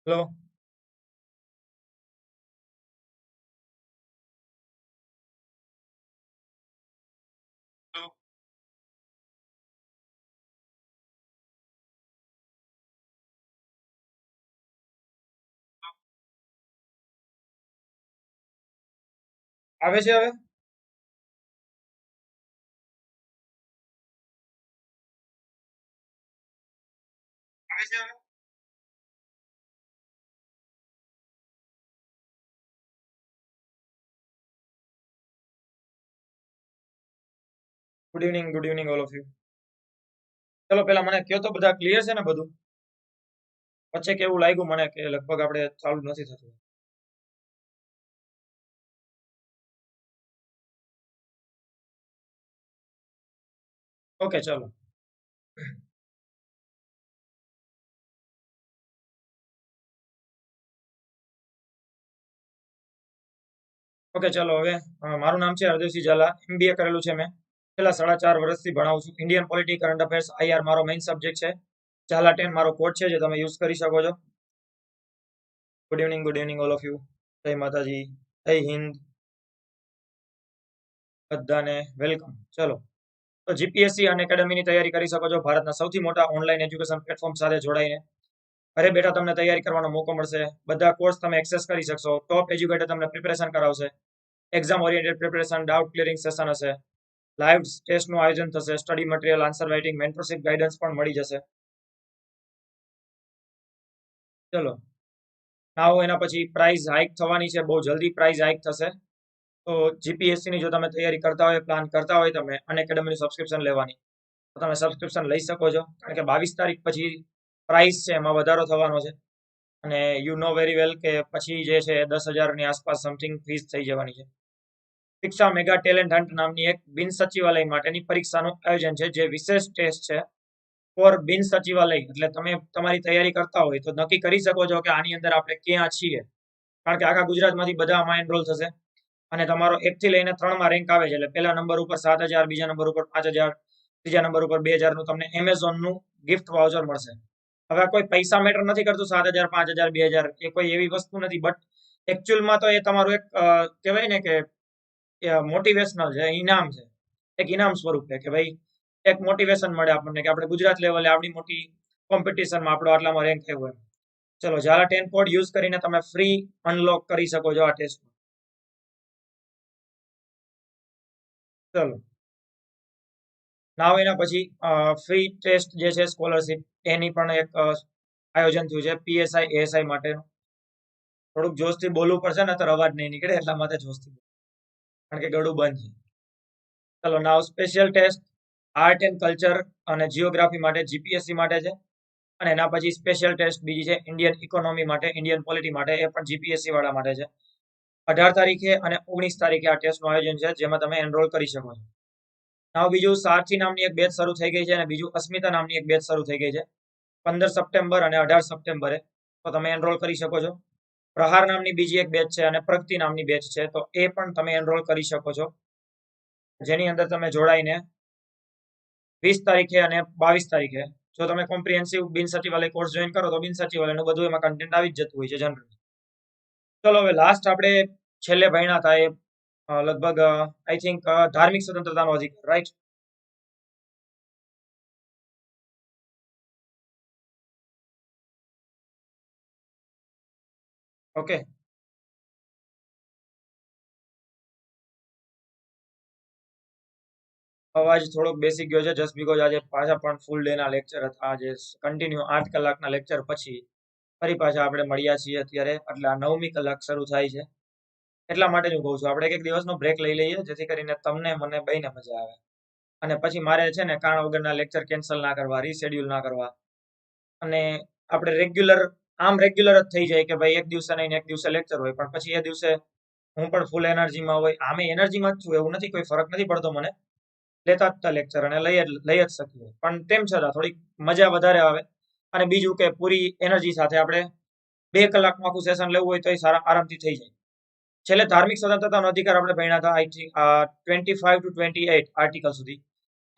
Hello. આવે છે હવે? આવે છે હવે? Good evening all of you. ચલો પેલા મને કયો તો બધા ક્લિયર છે ને બધું? પછી કેવું લાગ્યું મને કે લગભગ આપણે ચાલુ નથી થતું. ઓકે ચલો. ઓકે ચલો હવે મારું નામ છે હરદેવસિંહ ઝાલા. MBA કરેલું છે મેં. છેલ્લા 4.5 વર્ષથી ભણાવું છું. Indian polity, current affairs, IR મારો મેઇન સબ્જેક્ટ છે. ઝાલા 10 મારો કોડ છે જે તમે યુઝ કરી શકો છો. Good evening all of you. જય માતાજી, જય હિન્દ, બધાને વેલકમ. ચલો તો જીપીએસસી અને એકેડેમીની તૈયારી કરી શકો છો ભારતના સૌથી મોટા ઓનલાઈન એજ્યુકેશન પ્લેટફોર્મ સાથે જોડાઈને. ઘરે બેઠા તમને તૈયારી કરવાનો મોકો મળશે. બધા કોર્સ તમે એક્સેસ કરી શકશો. ટોપ એજ્યુકેટર તમને પ્રિપેરેશન કરાવશે. Exam oriented preparation, doubt clearing session હશે. લાઈવ ટેસ્ટનું આયોજન થશે. Study material, answer writing, mentorship guidance પણ મળી જશે. ચલો નાવ એના પછી પ્રાઇઝ હાઇક થવાની છે. બહુ જલ્દી પ્રાઇઝ હાઇક થશે. તો જીપીએસસી ની જો તમે તૈયારી કરતા હોય, પ્લાન કરતા હોય તમે અનએકેડમીનું સબસ્ક્રિપ્શન લેવાની, તો તમે સબસ્ક્રિપ્શન લઈ શકો છો. કારણ કે 22 તારીખ પછી પ્રાઇસ છે એમાં વધારો થવાનો છે. અને યુ નો વેરી વેલ કે પછી જે છે 10,000 ની આસપાસ સમથિંગ ફીસ થઈ જવાની છે. શિક્ષા મેગા ટેલેન્ટ હન્ટ નામની એક બિન સચિવાલય માટેની પરીક્ષાનું આયોજન છે, જે વિશેષ ટેસ્ટ છે ફોર બિન સચિવાલય. એટલે તમે તમારી તૈયારી કરતા હોય તો નક્કી કરી શકો છો કે આની અંદર આપણે ક્યાં છીએ. કારણ કે આખા ગુજરાતમાંથી બધા આમાં એનરોલ થશે. અને તમારો 1 થી લઈને 3 માં રેન્ક આવે છે. એટલે પહેલા નંબર ઉપર 7,000, બીજા નંબર ઉપર 5,000, ત્રીજા નંબર ઉપર 2,000 નું તમને એમેઝોનનું ગિફ્ટ વાઉચર મળશે. હવે કોઈ પૈસા મેટર નથી કરતું. 7,000, 5,000, 2,000 એ કોઈ એવી વસ્તુ નથી. બટ એકચ્યુઅલમાં તો એ તમારું એક કહેવાય ને કે મોટિવેશનલ છે, ઇનામ છે. એક ઇનામ સ્વરૂપે કે ભાઈ એક મોટિવેશન મળે આપણને કે આપણે ગુજરાત લેવલે આવડી મોટી કોમ્પિટિશનમાં આપણો આટલામાં રેન્ક થયો હોય. ચલો ઝાલા 10 કોડ યુઝ કરીને તમે ફ્રી અનલોક કરી શકો છો આ ટેસ્ટ. ચલો નાવ એના પછી ફ્રી ટેસ્ટ જે છે સ્કોલરશિપ, એની પણ એક આયોજન થયું છે PSI ASI માટેનું. થોડુંક જોશથી બોલવું પડશે ને તો અવાજ નહીં નીકળે, એટલા માટે જોશથી, કારણ કે ગળું બંધ છે. ચલો now special test art and culture અને જીઓગ્રાફી માટે જીપીએસસી માટે છે. અને એના પછી સ્પેશિયલ ટેસ્ટ બીજી છે ઇન્ડિયન ઇકોનોમી માટે, ઇન્ડિયન પોલિટી માટે, એ પણ જીપીએસસી વાળા માટે છે. 18 તારીખે અને 19 તારીખે આ ટેસ્ટનું આયોજન છે, જેમાં તમે એનરોલ કરી શકો છો. નાવ બીજું સારથી નામની એક બેચ શરૂ થઈ ગઈ છે અને બીજું અસ્મિતા નામની એક બેચ શરૂ થઈ ગઈ છે 15 સપ્ટેમ્બર અને 18 સપ્ટેમ્બરે. તો તમે એનરોલ કરી શકો છો. પ્રહાર નામની બીજી એક બેચ છે અને પ્રગતિ નામની બેચ છે, તો એ પણ તમે એનરોલ કરી શકો છો. જેની અંદર તમે જોડાઈને 20 તારીખે અને 22 તારીખે જો તમે કોમ્પ્રિહેન્સિવ બિન સચિવાલય કોર્સ જોઈન કરો તો બિન સચિવાલયનું બધું એમાં કન્ટેન્ટ આવી જ જતું હોય છે જનરલી. ચલો હવે લાસ્ટ આપણે છેલ્લે ભણ્યા હતા એ લગભગ આઈ થિંક ધાર્મિક સ્વતંત્રતાનો અધિકાર, રાઈટ? ઓકે. અવાજ થોડોક બેસી ગયો છે જસ્ટ બીકોઝ આજે પાછા પણ ફૂલ ડે ના લેક્ચર હતા. આજે કન્ટિન્યુ 8 કલાકના લેક્ચર પછી ફરી પાછા આપણે મળ્યા છીએ અત્યારે. એટલે આ 9મી કલાક શરૂ થાય છે. એટલા માટે જ હું કહું છું આપણે એક દિવસનો બ્રેક લઈ લઈએ, જેથી કરીને તમને મને બેયને મજા આવે. અને પછી મારે છે ને કારણ વગરના લેક્ચર કેન્સલ ના કરવા, રીશેડ્યુલ ના કરવા. અને આપણે રેગ્યુલર જ થઈ જાય કે ભાઈ એક દિવસે નહીં એક દિવસે લેક્ચર હોય, પણ પછી એ દિવસે હું પણ ફૂલ એનર્જીમાં હોય. આમે એનર્જીમાં જ છું, એવું નથી, કોઈ ફરક નથી પડતો મને. લેતા જ લેક્ચર અને લઈ જ શકીએ, પણ તેમ છતાં થોડીક મજા વધારે આવે. અને બીજું કે પૂરી એનર્જી સાથે આપણે 2 કલાકનું આખું સેશન લેવું હોય તો એ સારા આરામથી થઈ જાય. છેલ્લે ધાર્મિક સ્વતંત્રતાનો અધિકાર આપણે ભણ્યા હતા આઈ થિંક 25 to 28 આર્ટિકલ સુધી.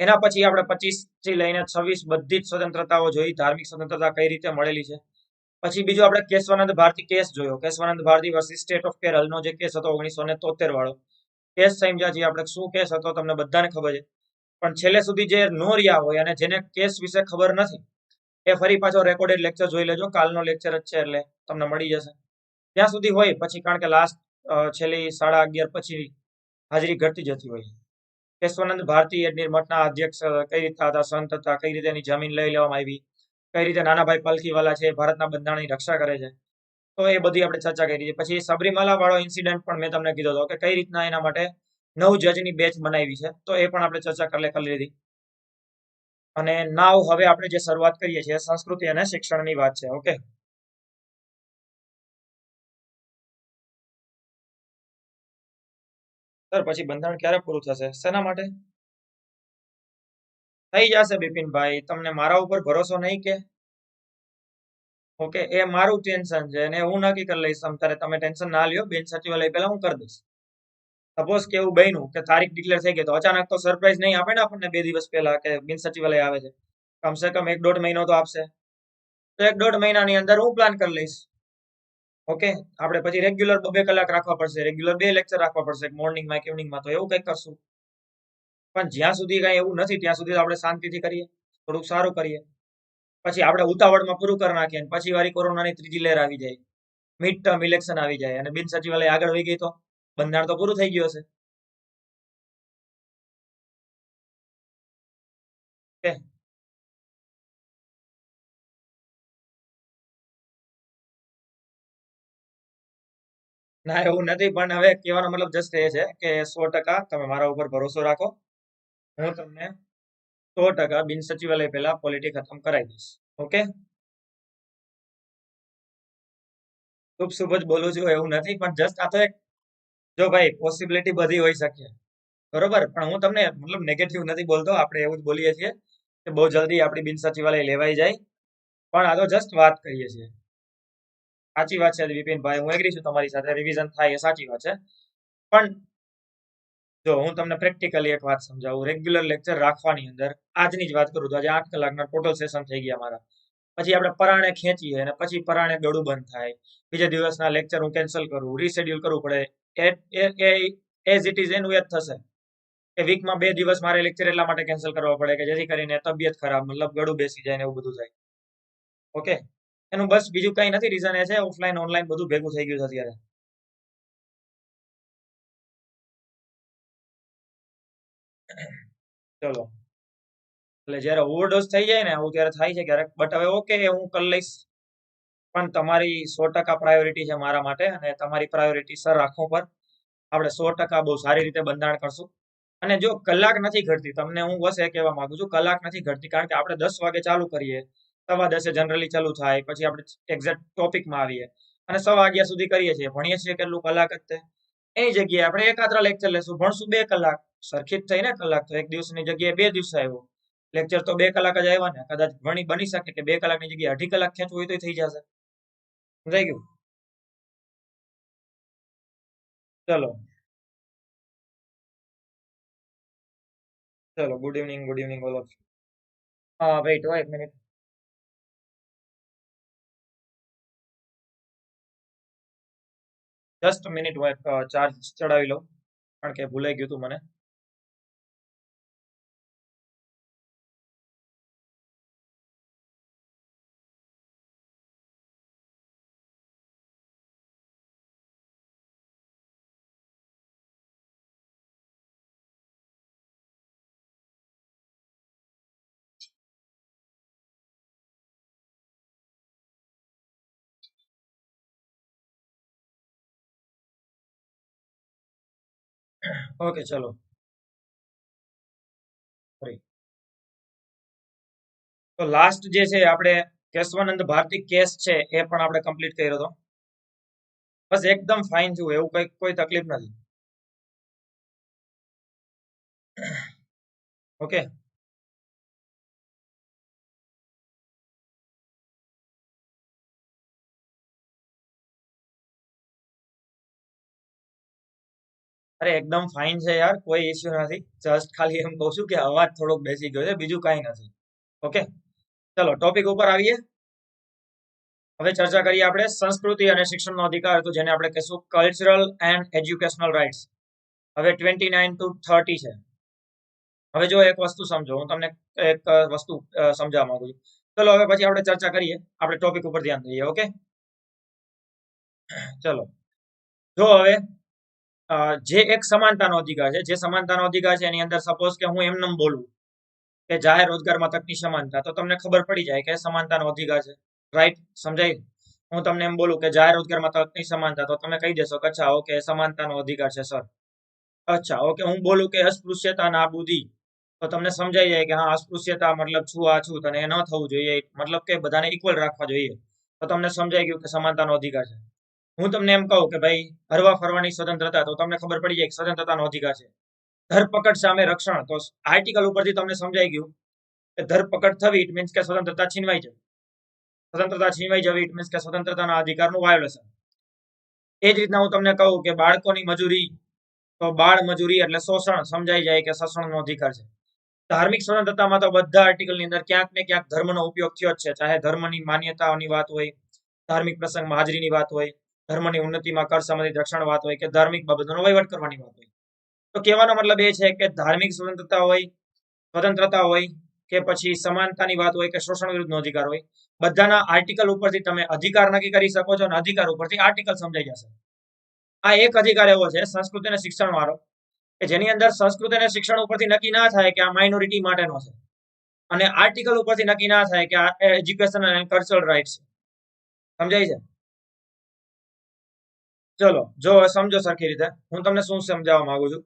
એના પછી આપણે 25 થી લઈને 26 બધી જ સ્વતંત્રતાઓ જોઈ, ધાર્મિક સ્વતંત્રતા કઈ રીતે મળેલી છે. પછી બીજો આપણે કેશવાનંદ ભારતી કેસ જોયો. Keshavananda Bharati versus state of કેરળનો જે કેસ હતો 1973 વાળો કેસ સમજ્યા છીએ આપણે. શું કેસ હતો તમને બધાને ખબર છે, પણ છેલ્લે સુધી જે નો રહ્યા હોય અને જેને કેસ વિશે ખબર નથી એ ફરી પાછો રેકોર્ડેડ લેક્ચર જોઈ લેજો. કાલનો લેક્ચર જ છે એટલે તમને મળી જશે. ત્યાં સુધી હોય પછી, કારણ કે લાસ્ટ છેલ્લી 11:30 પછી હાજરી ઘટતી જતી હોય. કેશવાનંદ ભારતી નિર્મઠના અધ્યક્ષ કઈ રીતના હતા, સંત હતા, કઈ રીતે એની જમીન લઈ લેવામાં આવી, કઈ રીતે નાનાભાઈ પાલખીવાલા છે ભારતના બંધારણની રક્ષા કરે છે, તો એ બધી આપણે ચર્ચા કરી છે. પછી સબરીમાલા વાળો ઇન્સિડન્ટ પણ મેં તમને કીધો હતો કે કઈ રીતના એના માટે 9 જજની બેચ બનાવી છે, તો એ પણ આપણે ચર્ચા કરી લીધી. અને નાવ હવે આપણે જે શરૂઆત કરીએ છીએ સંસ્કૃતિ અને શિક્ષણની વાત છે. ઓકે, સર પછી બંધારણ ક્યારે પૂરું થશે, શેના માટે? થઈ જશે બિપિનભાઈ, તમને મારા ઉપર ભરોસો નહીં કે? ઓકે, એ મારું ટેન્શન છે અને હું નક્કી કરી લઈશ. તમે ટેન્શન ના લ્યો, બેન સચિવાલય પહેલા હું કરી દઈશ. સપોઝ કે એવું બન્યું કે તારીખ ડિક્લેર થઈ ગઈ તો અચાનક તો સરપ્રાઈઝ નહીં આપે ને આપણને 2 દિવસ પહેલા કે બિન સચિવાલય આવે છે. કમસે કમ 1-1.5 મહિનો તો આપશે. તો 1-1.5 મહિનાની અંદર હું પ્લાન કરી લઈશ. ઓકે, આપણે પછી રેગ્યુલર 2 કલાક રાખવા પડશે, રેગ્યુલર 2 લેક્ચર રાખવા પડશે, મોર્નિંગમાં કે ઇવનિંગમાં, તો એવું કંઈક કરશું. પણ જ્યાં સુધી કઈ એવું નથી ત્યાં સુધી આપણે શાંતિથી કરીએ, થોડુંક સારું કરીએ. પછી આપણે ઉતાવળમાં પૂરું કરી નાખીએ પછી વારી કોરોનાની ત્રીજી લહેર આવી જાય, મિડ ટર્મ ઇલેક્શન આવી જાય અને બિન સચિવાલય આગળ વહી ગઈ તો બંધારણ તો પૂરું થઈ ગયું હશે. ના એવું નથી, પણ હવે કહેવાનો મતલબ જસ્ટ એ છે કે 100% તમે મારા ઉપર ભરોસો રાખો. હું તમને 100% બિન સચિવાલય પહેલા પોલિટી ખતમ કરાવી દઈશ. ઓકે, શુભ શુભ જ બોલું છું એવું નથી, પણ જસ્ટ આ તો એક, જો ભાઈ પોસિબિલિટી બધી હોઈ શકે, બરોબર, પણ હું તમને મતલબ નેગેટિવ નથી બોલતો. આપણે એવું જ બોલીએ છીએ કે બહુ જલ્દી આપણી બિન સચિવાલય લેવાઈ જાય, પણ આ તો જસ્ટ વાત કરીએ છીએ. સાચી વાત છે વિપિનભાઈ, હું એગ્રી છું તમારી સાથે, રિવિઝન થાય એ સાચી વાત છે. પણ જો હું તમને પ્રેક્ટિકલી એક વાત સમજાવું, રેગ્યુલર લેક્ચર રાખવાની અંદર આજની જ વાત કરું તો આજે 8 કલાકના ટોટલ સેશન થઈ ગયા મારા. પછી આપણે પરાણે ખેંચીએ અને પછી પરાણે ગળું બંધ થાય, બીજા દિવસના લેક્ચર હું કેન્સલ કરું, રીશેડ્યુલ કરવું પડે. એઝ ઇટ ઇઝ એનું એ જ થશે કે વીકમાં 2 દિવસ મારે લેક્ચર એટલા માટે કેન્સલ કરવા પડે કે જેથી કરીને તબિયત ખરાબ, મતલબ ગળું બેસી જાય ને એવું બધું થાય. ઓકે, એનું બસ બીજું કઈ નથી, રીઝન એ છે ઓફલાઈન ઓનલાઈન બધું ભેગું થઈ ગયું છે અત્યારે. ચલો, એટલે જયારે ઓવરડોઝ થઈ જાય ને આવું ત્યારે થાય છે ક્યારેક, બટ હવે ઓકે હું કરી લઈશ. પણ તમારી 100% પ્રાયોરિટી છે મારા માટે અને તમારી પ્રાયોરિટી સર રાખો પર આપણે 100% બહુ સારી રીતે બંધારણ કરશું. અને જો કલાક નથી ઘટતી, તમને હું બસ એ કહેવા માંગુ છું, કલાક નથી ઘટતી, કારણ કે આપણે 10 વાગે ચાલુ કરીએ, 10:15 જનરલી ચાલુ થાય, પછી આપણે એક્ઝેક્ટ ટોપિકમાં આવીએ અને 1:15 સુધી કરીએ છીએ, ભણીએ છીએ કેટલું, કલાક જ તે. એની જગ્યાએ આપણે એકાદરા લેક્ચર લેશું, ભણશું 2 કલાક, સરખી જ થઈ ને કલાક તો. એક દિવસની જગ્યાએ 2 દિવસ આવ્યો લેક્ચર, તો 2 કલાક જ આવ્યા ને. કદાચ બની શકે કે 2 કલાકની જગ્યાએ 2.5 કલાક ખેંચવું હોય તો થઈ જશે. સમજાઈ ગયું? ચલો ચલો, ગુડ ઇવનિંગ ઓલ ઓફ. હા વેઇટ, હો 1 મિનિટ. જસ્ટ મિનિટ, હું એક ચાર્જ ચડાવી લઉં, કારણ કે ભૂલાઈ ગયું હતું મને. ઓકે ચલો, ફરી. તો લાસ્ટ જે છે આપણે કેશવાનંદ ભારતી કેસ છે એ પણ આપણે કમ્પ્લીટ કર્યો હતો. બસ એકદમ ફાઇન છું, એવું કઈ કોઈ તકલીફ નથી. ઓકે, અરે એકદમ ફાઇન છે યાર, કોઈ ઇશ્યુ નથી. જસ્ટ ખાલી એમ કહું છું કે અવાજ થોડોક બેસી ગયો છે, બીજું કઈ નથી. ઓકે, ચલો ટોપિક ઉપર આવીએ. હવે ચર્ચા કરીએ આપણે સંસ્કૃતિ અને શિક્ષણનો અધિકાર, તો જેને આપણે કહીશું કલ્ચરલ એન્ડ એજ્યુકેશનલ રાઇટ્સ. હવે 29 to 30 છે. હવે જો એક વસ્તુ સમજો, હું તમને એક વસ્તુ સમજાવવા માંગુ છું. ચલો હવે પછી આપણે ચર્ચા કરીએ, આપણે ટોપિક ઉપર ધ્યાન દઈએ. ઓકે, ચલો. જો હવે જે એક સમાનતાનો અધિકાર છે, જે સમાનતાનો અધિકાર છે એની અંદર સપોઝ કે હું એમને બોલું કે જાહેર રોજગારમાં તકની સમાનતા, તો તમને ખબર પડી જાય કે સમાનતાનો અધિકાર છે. રાઈટ, સમજાય? હું તમને એમ બોલું કે જાહેર રોજગારમાં તકની સમાનતા, તો તમે કહી દેશો કે અચ્છા ઓકે સમાનતાનો અધિકાર છે સર. અચ્છા ઓકે, હું બોલું કે અસ્પૃશ્યતા નાબૂદી, તો તમને સમજાઈ જાય કે હા અસ્પૃશ્યતા મતલબ છૂઆછૂત અને એ ન થવું જોઈએ, મતલબ કે બધાને ઇક્વલ રાખવા જોઈએ, તો તમને સમજાઈ ગયું કે સમાનતાનો અધિકાર છે. હું તમને એમ કહું કે ભાઈ હરવા ફરવાની સ્વતંત્રતા, તો તમને ખબર પડી જાય કે સ્વતંત્રતાનો અધિકાર છે. ધરપકડ સામે રક્ષણ, તો આર્ટિકલ ઉપરથી તમને સમજાઈ ગયું કે ધરપકડ થવી ઇટ મીન્સ કે સ્વતંત્રતા છીનવાઈ જવી. સ્વતંત્રતા છીનવાઈ જવી ઇટ મીન્સ કે સ્વતંત્રતાના અધિકારનું વાયોલેશન. એ જ રીતના હું તમને કહું કે બાળકોની મજૂરી, તો બાળ મજૂરી એટલે શોષણ, સમજાઈ જાય કે શોષણનો અધિકાર છે. ધાર્મિક સ્વતંત્રતામાં તો બધા આર્ટિકલની અંદર ક્યાંક ને ક્યાંક ધર્મનો ઉપયોગ થયો જ છે, ચાહે ધર્મની માન્યતાઓની વાત હોય, ધાર્મિક પ્રસંગમાં હાજરીની વાત હોય, ધર્મની ઉન્નતિમાં કર સંબંધિત રક્ષણ વાત હોય, કે ધાર્મિક બાબતોનો વહીવટ કરવાની વાત હોય. તો કહેવાનો મતલબ એ છે કે ધાર્મિક સ્વતંત્રતા હોય, સ્વતંત્રતા હોય, કે પછી સમાનતાની વાત હોય, કે શોષણ વિરુદ્ધનો અધિકાર હોય, બધાના આર્ટિકલ ઉપરથી તમે અધિકાર નક્કી કરી શકો છો અને અધિકાર ઉપરથી આર્ટિકલ સમજાઈ જશે. આ એક અધિકાર એવો છે સંસ્કૃતિ અને શિક્ષણ વાળો કે જેની અંદર સંસ્કૃતિ અને શિક્ષણ ઉપરથી નક્કી ના થાય કે આ માઇનોરિટી માટેનો છે, અને આર્ટિકલ ઉપરથી નક્કી ના થાય કે આ એજ્યુકેશન અને કલ્ચરલ રાઇટ્સ છે. સમજાય છે? ચલો જો સમજો સરખી રીતે, હું તમને શું સમજાવવા માંગુ છું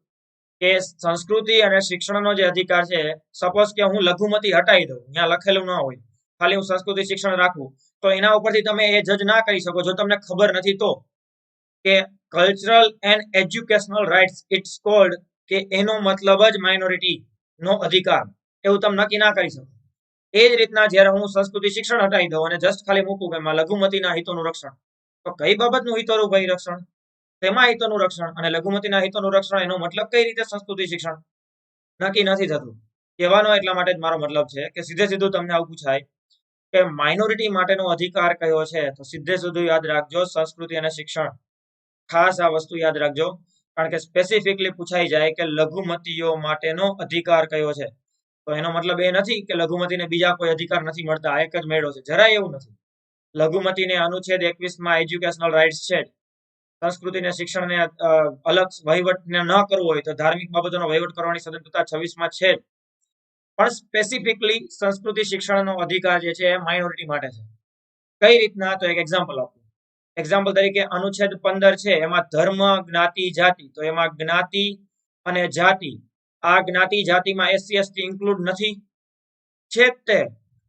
કે સંસ્કૃતિ અને શિક્ષણનો જે અધિકાર છે, સપોઝ કે હું લઘુમતી હટાવી દઉં, ત્યાં લખેલું ન હોય, ખાલી હું સંસ્કૃતિ શિક્ષણ રાખું, તો એના ઉપરથી તમે એ જજ ના કરી શકો જો તમને ખબર નથી તો, કે cultural and educational rights it's called, કે એનો મતલબ જ માઇનોરિટી નો અધિકાર, એવું તમે નક્કી ના કરી શકો. એ જ રીતના જ્યારે હું સંસ્કૃતિ શિક્ષણ હટાવી દઉં અને જસ્ટ ખાલી મૂકું કે એમાં લઘુમતીના હિતોનું રક્ષણ, તો કઈ બાબતનું હિતોનું ભાઈ રક્ષણ, તેમાં હિતોનું રક્ષણ અને લઘુમતીના હિતોનું રક્ષણ, એનો મતલબ કઈ રીતે સંસ્કૃતિ શિક્ષણ નક્કી નથી થતું. કહેવાનો એટલા માટે જ મારો મતલબ છે કે સીધે સીધું તમને આવું પૂછાય કે માઇનોરિટી માટેનો અધિકાર કયો છે, તો સીધે સીધું યાદ રાખજો સંસ્કૃતિ અને શિક્ષણ. ખાસ આ વસ્તુ યાદ રાખજો, કારણ કે સ્પેસિફિકલી પૂછાઈ જાય કે લઘુમતીઓ માટેનો અધિકાર કયો છે, તો એનો મતલબ એ નથી કે લઘુમતીને બીજા કોઈ અધિકાર નથી મળતા, એક જ મેળો છે, જરાય એવું નથી. લઘુમતીને અનુચ્છેદ 21 એજ્યુકેશનલ રાઇટ્સ છે, સંસ્કૃતિને શિક્ષણને અલગ વહીવટને ન કરવો હોય તો ધાર્મિક બાબતોનો વહીવટ કરવાની સ્વતંત્રતા 26 છે, પણ સ્પેસિફિકલી સંસ્કૃતિ શિક્ષણનો અધિકાર જે છે એ માઇનોરિટી માટે છે. કઈ રીતના, તો એક એક્ઝામ્પલ આપું. એક્ઝામ્પલ તરીકે અનુચ્છેદ 15 છે, એમાં ધર્મ, જ્ઞાતિ, જાતિ, તો એમાં જ્ઞાતિ અને જાતિ, આ જ્ઞાતિ જાતિમાં એસસી એસટી ઇન્ક્લુડ નથી છે તે.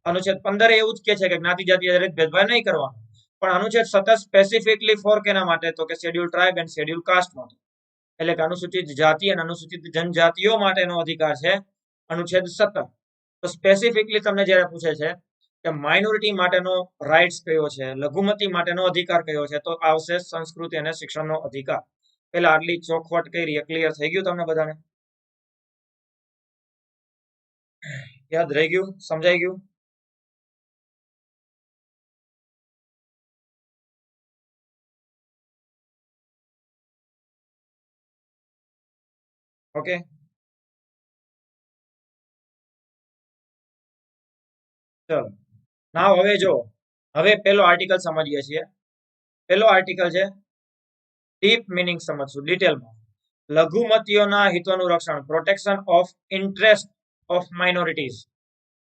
અનુચ્છેદ 15 એવું જ કે છે કે જ્ઞાતિ જાતિ આધારિત ભેદભાવ નહીં કરવાનો, પણ અનુચ્છેદ 17 સ્પેસિફિકલી ફોર કેના માટે, તો કે schedule tribe and schedule caste માટે, એટલે કે અનુસૂચિત જાતિ અને અનુસૂચિત જનજાતિઓ માટેનો અધિકાર છે અનુચ્છેદ 17. તો સ્પેસિફિકલી તમને જ્યારે પૂછે છે કે માઇનોરિટી માટેનો રાઇટ્સ કયો છે, લઘુમતી માટેનો અધિકાર કયો છે, તો આવશે સંસ્કૃતિ અને શિક્ષણનો અધિકાર. પેલા આટલી ચોખવટ કરી, ક્લિયર થઈ ગયું તમને બધાને? યાદ રહી ગયું? સમજાઈ ગયું? ઓકે, ચલો નાવ હવે જો, હવે પેલો આર્ટિકલ સમજીએ છીએ. પેલો આર્ટિકલ છે ડીપ મિનિંગ સમજશું ડિટેલમાં. લઘુમતીઓના હિતોનું રક્ષણ, protection of interest of minorities,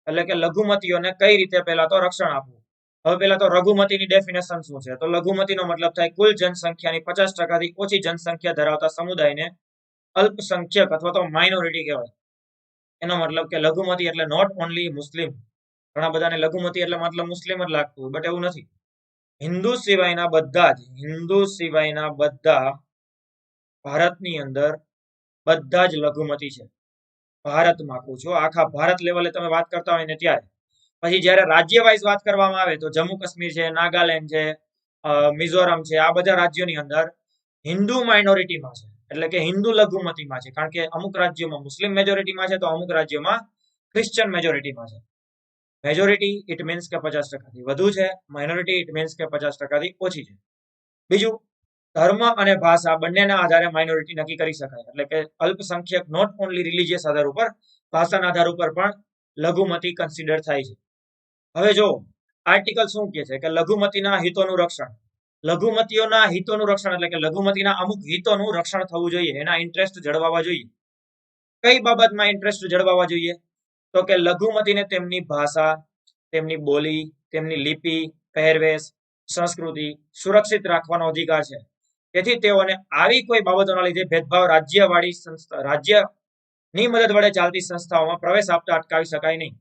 એટલે કે લઘુમતીઓને કઈ રીતે પહેલા તો રક્ષણ આપવું. હવે પહેલા તો લઘુમતીની ડેફિનેશન શું છે, તો લઘુમતીનો મતલબ થાય કુલ જનસંખ્યાની 50%થી ઓછી જનસંખ્યા ધરાવતા સમુદાયને અલ્પસંખ્યક અથવા તો માઇનોરિટી કહેવાય. એનો મતલબ કે લઘુમતી એટલે નોટ ઓનલી મુસ્લિમ. ઘણા બધાને લઘુમતી એટલે મતલબ મુસ્લિમ જ લાગતું હોય, બટ એવું નથી. હિન્દુ સિવાયના બધા જ, હિન્દુ સિવાયના બધા ભારતની અંદર બધા જ લઘુમતી છે. ભારતમાં કહું છું, આખા ભારત લેવલે તમે વાત કરતા હોય ને ત્યારે. પછી જ્યારે રાજ્ય વાઇઝ વાત કરવામાં આવે તો જમ્મુ કાશ્મીર છે, નાગાલેન્ડ છે, મિઝોરમ છે, આ બધા રાજ્યોની અંદર હિન્દુ માઇનોરિટીમાં છે, એટલે કે હિન્દુ લઘુમતીમાં છે, કારણ કે અમુક રાજ્યોમાં મુસ્લિમ મેજોરિટીમાં છે, તો અમુક રાજ્યોમાં ક્રિશ્ચિયન મેજોરિટીમાં છે. મેજોરિટી ઇટ મીન્સ કે 50%થી વધુ છે, માઇનોરિટી ઇટ મીન્સ કે 50%થી ઓછી છે. બીજું, ધર્મ અને ભાષા બંનેના આધારે માઇનોરિટી નક્કી કરી શકાય. એટલે કે અલ્પસંખ્યક નોટ ઓનલી રિલીજીયસ આધાર ઉપર, ભાષાના આધાર ઉપર પણ લઘુમતી કન્સિડર થાય છે. હવે જો આર્ટિકલ શું કહે છે કે લઘુમતીના હિતોનું રક્ષણ. લઘુમતીઓના હિતોનું રક્ષણ એટલે કે લઘુમતીના અમુક હિતોનું રક્ષણ થવું જોઈએ, એના ઇન્ટરેસ્ટ જળવાવા જોઈએ. કઈ બાબતમાં ઇન્ટરેસ્ટ જળવાવા જોઈએ? તો કે લઘુમતીને તેમની ભાષા, તેમની બોલી, તેમની લિપિ, પહેરવેશ, સંસ્કૃતિ સુરક્ષિત રાખવાનો અધિકાર છે. તેથી તેઓને આવી કોઈ બાબતોના લીધે ભેદભાવ રાજ્યવાળી સંસ્થા રાજ્યની મદદ વડે ચાલતી સંસ્થાઓમાં પ્રવેશ આપતા અટકાવી શકાય નહીં.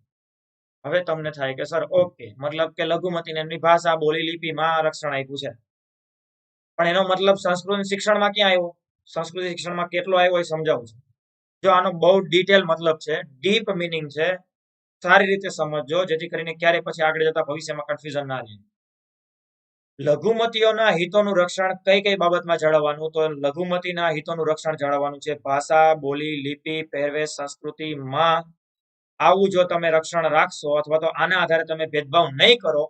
હવે તમને થાય કે સર ઓકે, મતલબ કે લઘુમતીને એમની ભાષા, બોલી, લિપિમાં રક્ષણ આપ્યું છે, પણ એનો મતલબ સંસ્કૃત શિક્ષણમાં ક્યાં આવ્યો? સંસ્કૃત શિક્ષણમાં કેટલો આવ્યો એ સમજાવું છું. જો આનો બહુ ડિટેલ મતલબ છે, ડીપ મિનિંગ છે, સારી રીતે સમજજો, જેથી કરીને ક્યારે પછી આગળ જતા ભવિષ્યમાં કન્ફ્યુઝન ના રહે. લઘુમતીઓના હિતોનું રક્ષણ કઈ કઈ બાબતમાં જાળવવાનું? તો લઘુમતીના હિતોનું રક્ષણ જાળવવાનું છે ભાષા, બોલી, લિપિ, પહેરવેશ, સંસ્કૃતિમાં. આવું જો તમે રક્ષણ રાખશો અથવા તો આના આધારે તમે ભેદભાવ નહીં કરો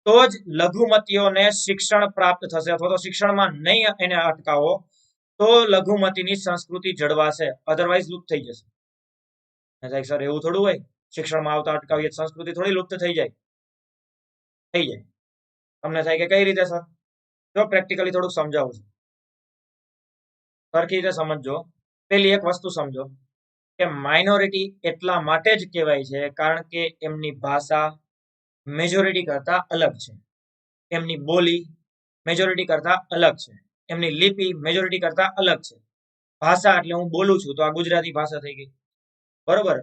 તો જ લઘુમતીઓને શિક્ષણ પ્રાપ્ત થશે, અથવા તો શિક્ષણમાં નહીં એને અટકાવો તો લઘુમતીની સંસ્કૃતિ જળવાશે, અધરવાઇઝ લુપ્ત થઈ જશે. સર એવું થોડું હોય, શિક્ષણમાં આવતા અટકાવીએ સંસ્કૃતિ થોડી લુપ્ત થઈ જાય? થઈ જાય. તમને થાય કે કઈ રીતે સર? જો પ્રેક્ટિકલી થોડુંક સમજાવું છું, સરખી રીતે સમજો. પેલી એક વસ્તુ સમજો કે માઇનોરિટી એટલા માટે જ કહેવાય છે કારણ કે એમની ભાષા મેજોરિટી કરતા અલગ છે, એમની બોલી મેજોરિટી કરતા અલગ છે, એમની લિપિ મેજોરિટી કરતા અલગ છે. ભાષા એટલે હું બોલું છું તો આ ગુજરાતી ભાષા થઈ ગઈ, બરોબર.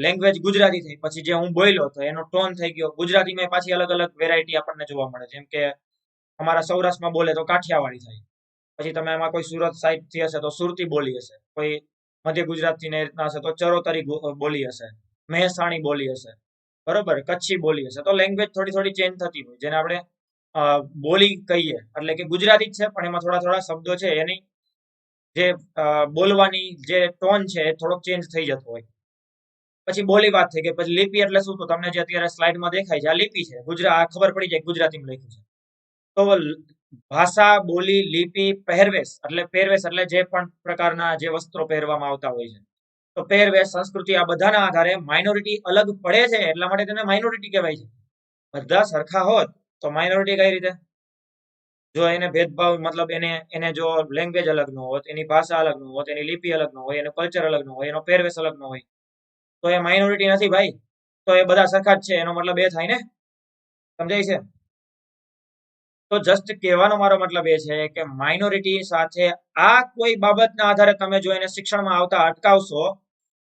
લેંગ્વેજ ગુજરાતી થઈ, પછી જે હું બોલ્યો તો એનો ટોન થઈ ગયો ગુજરાતીમાં. પાછી અલગ અલગ વેરાયટી આપણને જોવા મળે, જેમ કે અમારા સૌરાષ્ટ્રમાં બોલે તો કાઠિયાવાડી થાય, પછી તમે આમાં કોઈ સુરત સાઈડ થી હશે તો સુરતી બોલી હશે, કોઈ મધ્ય ગુજરાત થી રીતના હશે તો ચરોતરી બોલી હશે, મહેસાણી બોલી હશે, બરોબર, કચ્છી બોલી હશે. તો લેંગ્વેજ થોડી થોડી ચેન્જ થતી હોય, જેને આપણે બોલી કહીએ, એટલે કે ગુજરાતી જ છે પણ એમાં થોડા થોડા શબ્દો છે એની જે બોલવાની જે ટોન છે એ થોડોક ચેન્જ થઈ જતો હોય. પછી બોલી વાત થઈ ગઈ. પછી લિપિ એટલે શું? તો તમને જે અત્યારે સ્લાઇડમાં દેખાય છે આ લિપિ છે, ખબર પડી જાય ગુજરાતીમાં લખ્યું છે. તો ભાષા, બોલી, લિપિ, પહેરવેશ એટલે જે પણ પ્રકારના જે વસ્ત્રો પહેરવામાં આવતા હોય છે, તો પહેરવેશ, સંસ્કૃતિ, આ બધાના આધારે માઇનોરિટી અલગ પડે છે, એટલા માટે તેને માઇનોરિટી કહેવાય છે. બધા સરખા હોત તો માઇનોરિટી કઈ રીતે? જો એને ભેદભાવ મતલબ એને જો લેંગ્વેજ અલગ ન હોત, એની ભાષા અલગ ન હોત, એની લિપિ અલગ ન હોય, એનો કલ્ચર અલગ ન હોય, એનો પહેરવેશ અલગ ન હોય, તો એ માઇનોરિટી નથી ભાઈ. તો એ બધા સરખા જ છે, એનો મતલબ એ થાય ને. સમજાય છે? તો જસ્ટ કહેવાનો મારો મતલબ એ છે કે માઇનોરિટી સાથે આ કોઈ બાબતના આધારે તમે જો એને શિક્ષણમાં આવતા અટકાવશો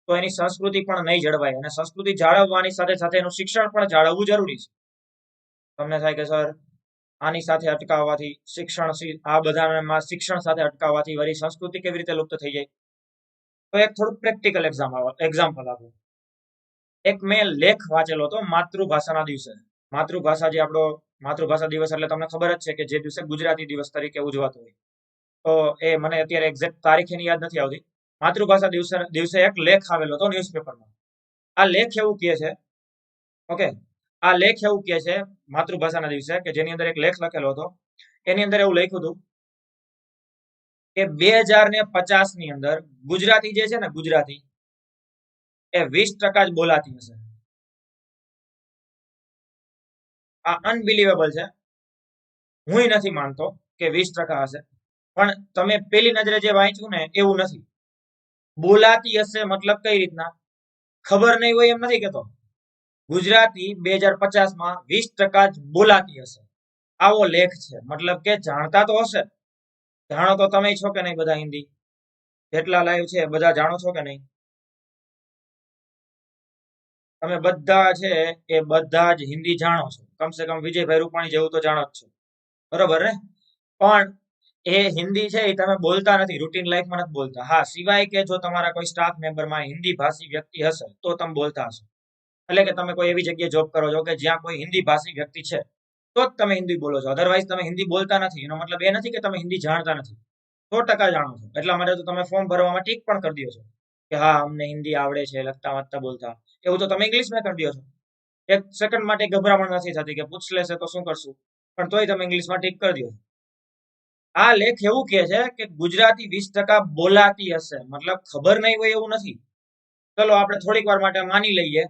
તો એની સંસ્કૃતિ પણ નહીં જળવાય, અને સંસ્કૃતિ જાળવવાની સાથે સાથે એનું શિક્ષણ પણ જાળવવું જરૂરી છે. તમને થાય કે સર આની સાથે અટકાવવાથી શિક્ષણ, આ બધામાં શિક્ષણ સાથે અટકાવવાથી વળી સંસ્કૃતિ કેવી રીતે લુપ્ત થઈ જાય? તો એક થોડું પ્રેક્ટિકલ એક્ઝામ્પલ આપું. એક મેં લેખ વાંચેલો હતો માતૃભાષાના દિવસે. માતૃભાષા જે આપણો માતૃભાષા દિવસ એટલે તમને ખબર જ છે કે જે દિવસે ગુજરાતી દિવસ તરીકે ઉજવાતો હોય. તો એ મને અત્યારે એક્ઝેક્ટ તારીખ એની યાદ નથી આવતી. માતૃભાષા દિવસે એક લેખ આવેલો હતો ન્યૂઝપેપરમાં. આ લેખ એવું કહે છે, ઓકે, આ લેખ એવું કહે છે માતૃભાષાના દિવસે, કે જેની અંદર એક લેખ લખેલો હતો. એની અંદર એવું લખ્યું હતું કે 2050 ની અંદર ગુજરાતી જે છે ને, ગુજરાતી એ 20% જ બોલાતી હશે. આ અનબિલીવેબલ છે. હું નથી માનતો કે 20% હશે, પણ તમે પેલી નજરે જે વાંચ્યું ને એવું નથી. બોલાતી હશે મતલબ કઈ રીતના? ખબર નહીં હોય એમ નથી કેતો. ગુજરાતી 2050માં 20% જ બોલાતી હશે, આવો લેખ છે. મતલબ કે જાણતા તો હશે. જાણો તો તમે છો કે નહીં બધા હિન્દી? જેટલા લાઈવ છે બધા જાણો છો કે નહીં? તમે બધા છે એ બધા જ હિન્દી જાણો છો, કમસે કમ વિજયભાઈ રૂપાણી જેવું તો જાણો જ છો, બરોબર ને? પણ એ હિન્દી છે એ તમે બોલતા નથી, રૂટીન લાઈફમાં નથી બોલતા. હા, સિવાય કે જો તમારા કોઈ સ્ટાફ મેમ્બરમાં હિન્દી ભાષી વ્યક્તિ હશે તો તમે બોલતા હશો. એટલે કે તમે કોઈ એવી જગ્યાએ જોબ કરો છો કે જ્યાં કોઈ હિન્દી ભાષી વ્યક્તિ છે તો જ તમે હિન્દી બોલો છો, અધરવાઇઝ તમે હિન્દી બોલતા નથી. એનો મતલબ એ નથી કે તમે હિન્દી જાણતા નથી, 100% જાણો છો. એટલા માટે તો તમે ફોર્મ ભરવામાં ટીક પણ કરી દો છો કે હા અમને હિન્દી આવડે છે લખતા વાંચતા બોલતા. એવું તો તમે ઇંગ્લિશમાં કરી દો છો. એક સેકન્ડ માટે ગભરામણ નથી થતી કે પૂછ લેશે તો શું કરશું, પણ તોય તમે ઇંગ્લિશમાં ટીક કરી દો. આ લેખ એવું કહે છે કે ગુજરાતી 20% બોલાતી હશે, મતલબ ખબર નહીં હોય એવું નથી. ચલો આપણે થોડીક વાર માટે માની લઈએ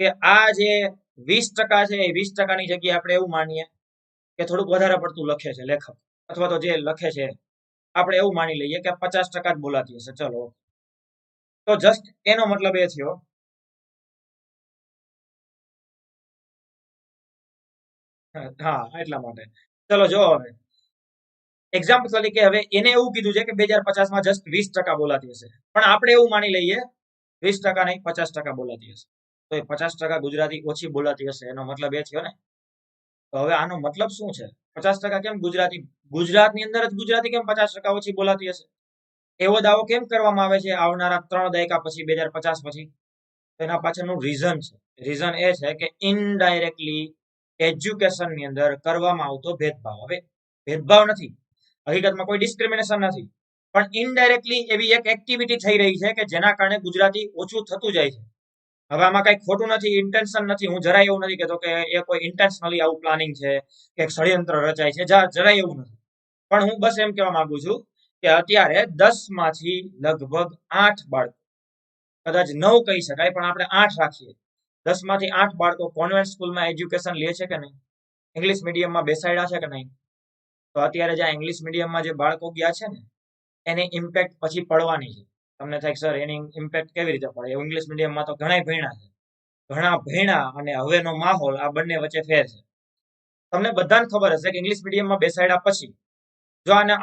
કે આ જે 20% છે એ 20%ની જગ્યાએ આપણે એવું માનીએ કે થોડુંક વધારે પડતું લખે છે લેખક, અથવા તો જે લખે છે આપણે એવું માની લઈએ કે 50% જ બોલાતી હશે. ચલો, તો જસ્ટ એનો મતલબ એ થયો. હા, એટલા માટે. ચલો જો હવે એક્ઝામ્પલ તરીકે હવે એને એવું કીધું છે કે 2050માં જસ્ટ 20% બોલાતી હશે, પણ આપણે એવું માની લઈએ 20% નહીં 50% બોલાતી હશે, તો એ 50% ગુજરાતી ઓછી બોલાતી હશે એનો મતલબ એ થયો ને. તો હવે આનો મતલબ શું છે? 50% કેમ ગુજરાતી, ગુજરાતની અંદર જ ગુજરાતી કેમ 50% ઓછી બોલાતી હશે? એવો દાવો કેમ કરવામાં આવે છે આવનારા 3 દાયકા પછી, 2050 પછી? એના પાછળનું રીઝન છે. રીઝન એ છે કે ઇનડાયરેક્ટલી એજ્યુકેશનની અંદર કરવામાં આવતો ભેદભાવ. હવે ભેદભાવ નથી, હકીકતમાં કોઈ ડિસ્ક્રિમિનેશન નથી, પણ ઇનડાયરેક્ટલી એવી એક એક્ટિવિટી થઈ રહી છે કે જેના કારણે ગુજરાતી ઓછું થતું જાય છે. હવે આમાં કઈ ખોટું નથી, ઇન્ટેન્શન નથી, હું જરાય એવું નથી કહેતો કે એ કોઈ ઇન્ટેન્શનલી આવું પ્લાનિંગ છે કે ષડયંત્ર રચાય છે, જરાય એવું નથી. પણ હું બસ એમ કહેવા માંગુ છું કે અત્યારે 10 માંથી લગભગ 8 બાળકો, કદાચ 9 કહી શકાય પણ આપણે 8 રાખીએ, 10 માંથી 8 બાળકો કોન્વેન્ટ સ્કૂલમાં એજ્યુકેશન લે છે કે નહીં, ઇંગ્લિશ મીડિયમમાં બેસાડ્યા છે કે નહીં? તો અત્યારે જે ઇંગ્લિશ મીડિયમમાં જે બાળકો ગયા છે ને એની ઇમ્પેક્ટ પછી પડવાની છે. તમને થાય સર એની ઇમ્પેક્ટ કેવી રીતે પડે? ઇંગ્લિશ મીડિયમમાં તો ઘણા ભણ્યા છે, ઘણા ભણ્યા, અને હવેનો માહોલ આ બંને વચ્ચે ફેર છે. તમને બધાને ખબર હશે કે ઇંગ્લિશ મીડિયમમાં બેસાડ્યા પછી જો આને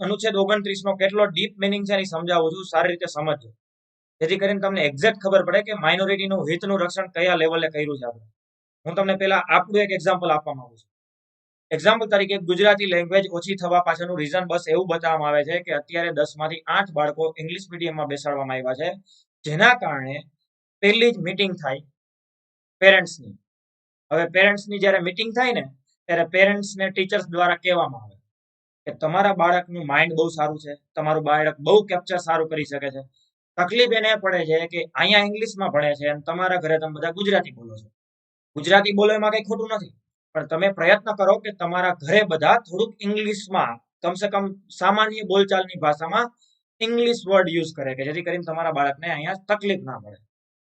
અનુચ્છેદ 29 નો કેટલો ડીપ મિનિંગ છે એ સમજાવું છું, સારી રીતે સમજજો, જેથી કરીને તમને એક્ઝેક્ટ ખબર પડે કે માઇનોરિટીનું હિતનું રક્ષણ કયા લેવલે કર્યું છે આપણે. હું તમને પહેલા આપણું એક એક્ઝામ્પલ આપવા માંગુ છું. એક્ઝામ્પલ તરીકે ગુજરાતી લેંગ્વેજ ઓછી થવા પાછળનું રીઝન બસ એવું બતાવવામાં આવે છે કે અત્યારે 10 માંથી 8 બાળકો ઇંગ્લિશ મીડિયમમાં બેસાડવામાં આવ્યા છે, જેના કારણે પહેલી જ મીટિંગ થાય પેરેન્ટ્સની. હવે પેરેન્ટ્સની જ્યારે મીટિંગ થાય ને ત્યારે પેરેન્ટ્સને ટીચર્સ દ્વારા કહેવામાં આવે કે તમારા બાળકનું માઇન્ડ બહુ સારું છે, તમારું બાળક બહુ કેપ્ચર સારું કરી શકે છે, તકલીફ એને પડે છે કે અહીંયા ઇંગ્લિશમાં ભણે છે અને તમારા ઘરે તમે બધા ગુજરાતી બોલો છો. ગુજરાતી બોલો એમાં કઈ ખોટું નથી, પણ તમે પ્રયત્ન કરો કે તમારા ઘરે બધા થોડુંક ઇંગ્લિશમાં, કમસે કમ સામાન્ય બોલચાલની ભાષામાં ઇંગ્લિશ વર્ડ યુઝ કરે કે જેથી કરીને તમારા બાળકને અહીંયા તકલીફ ના પડે.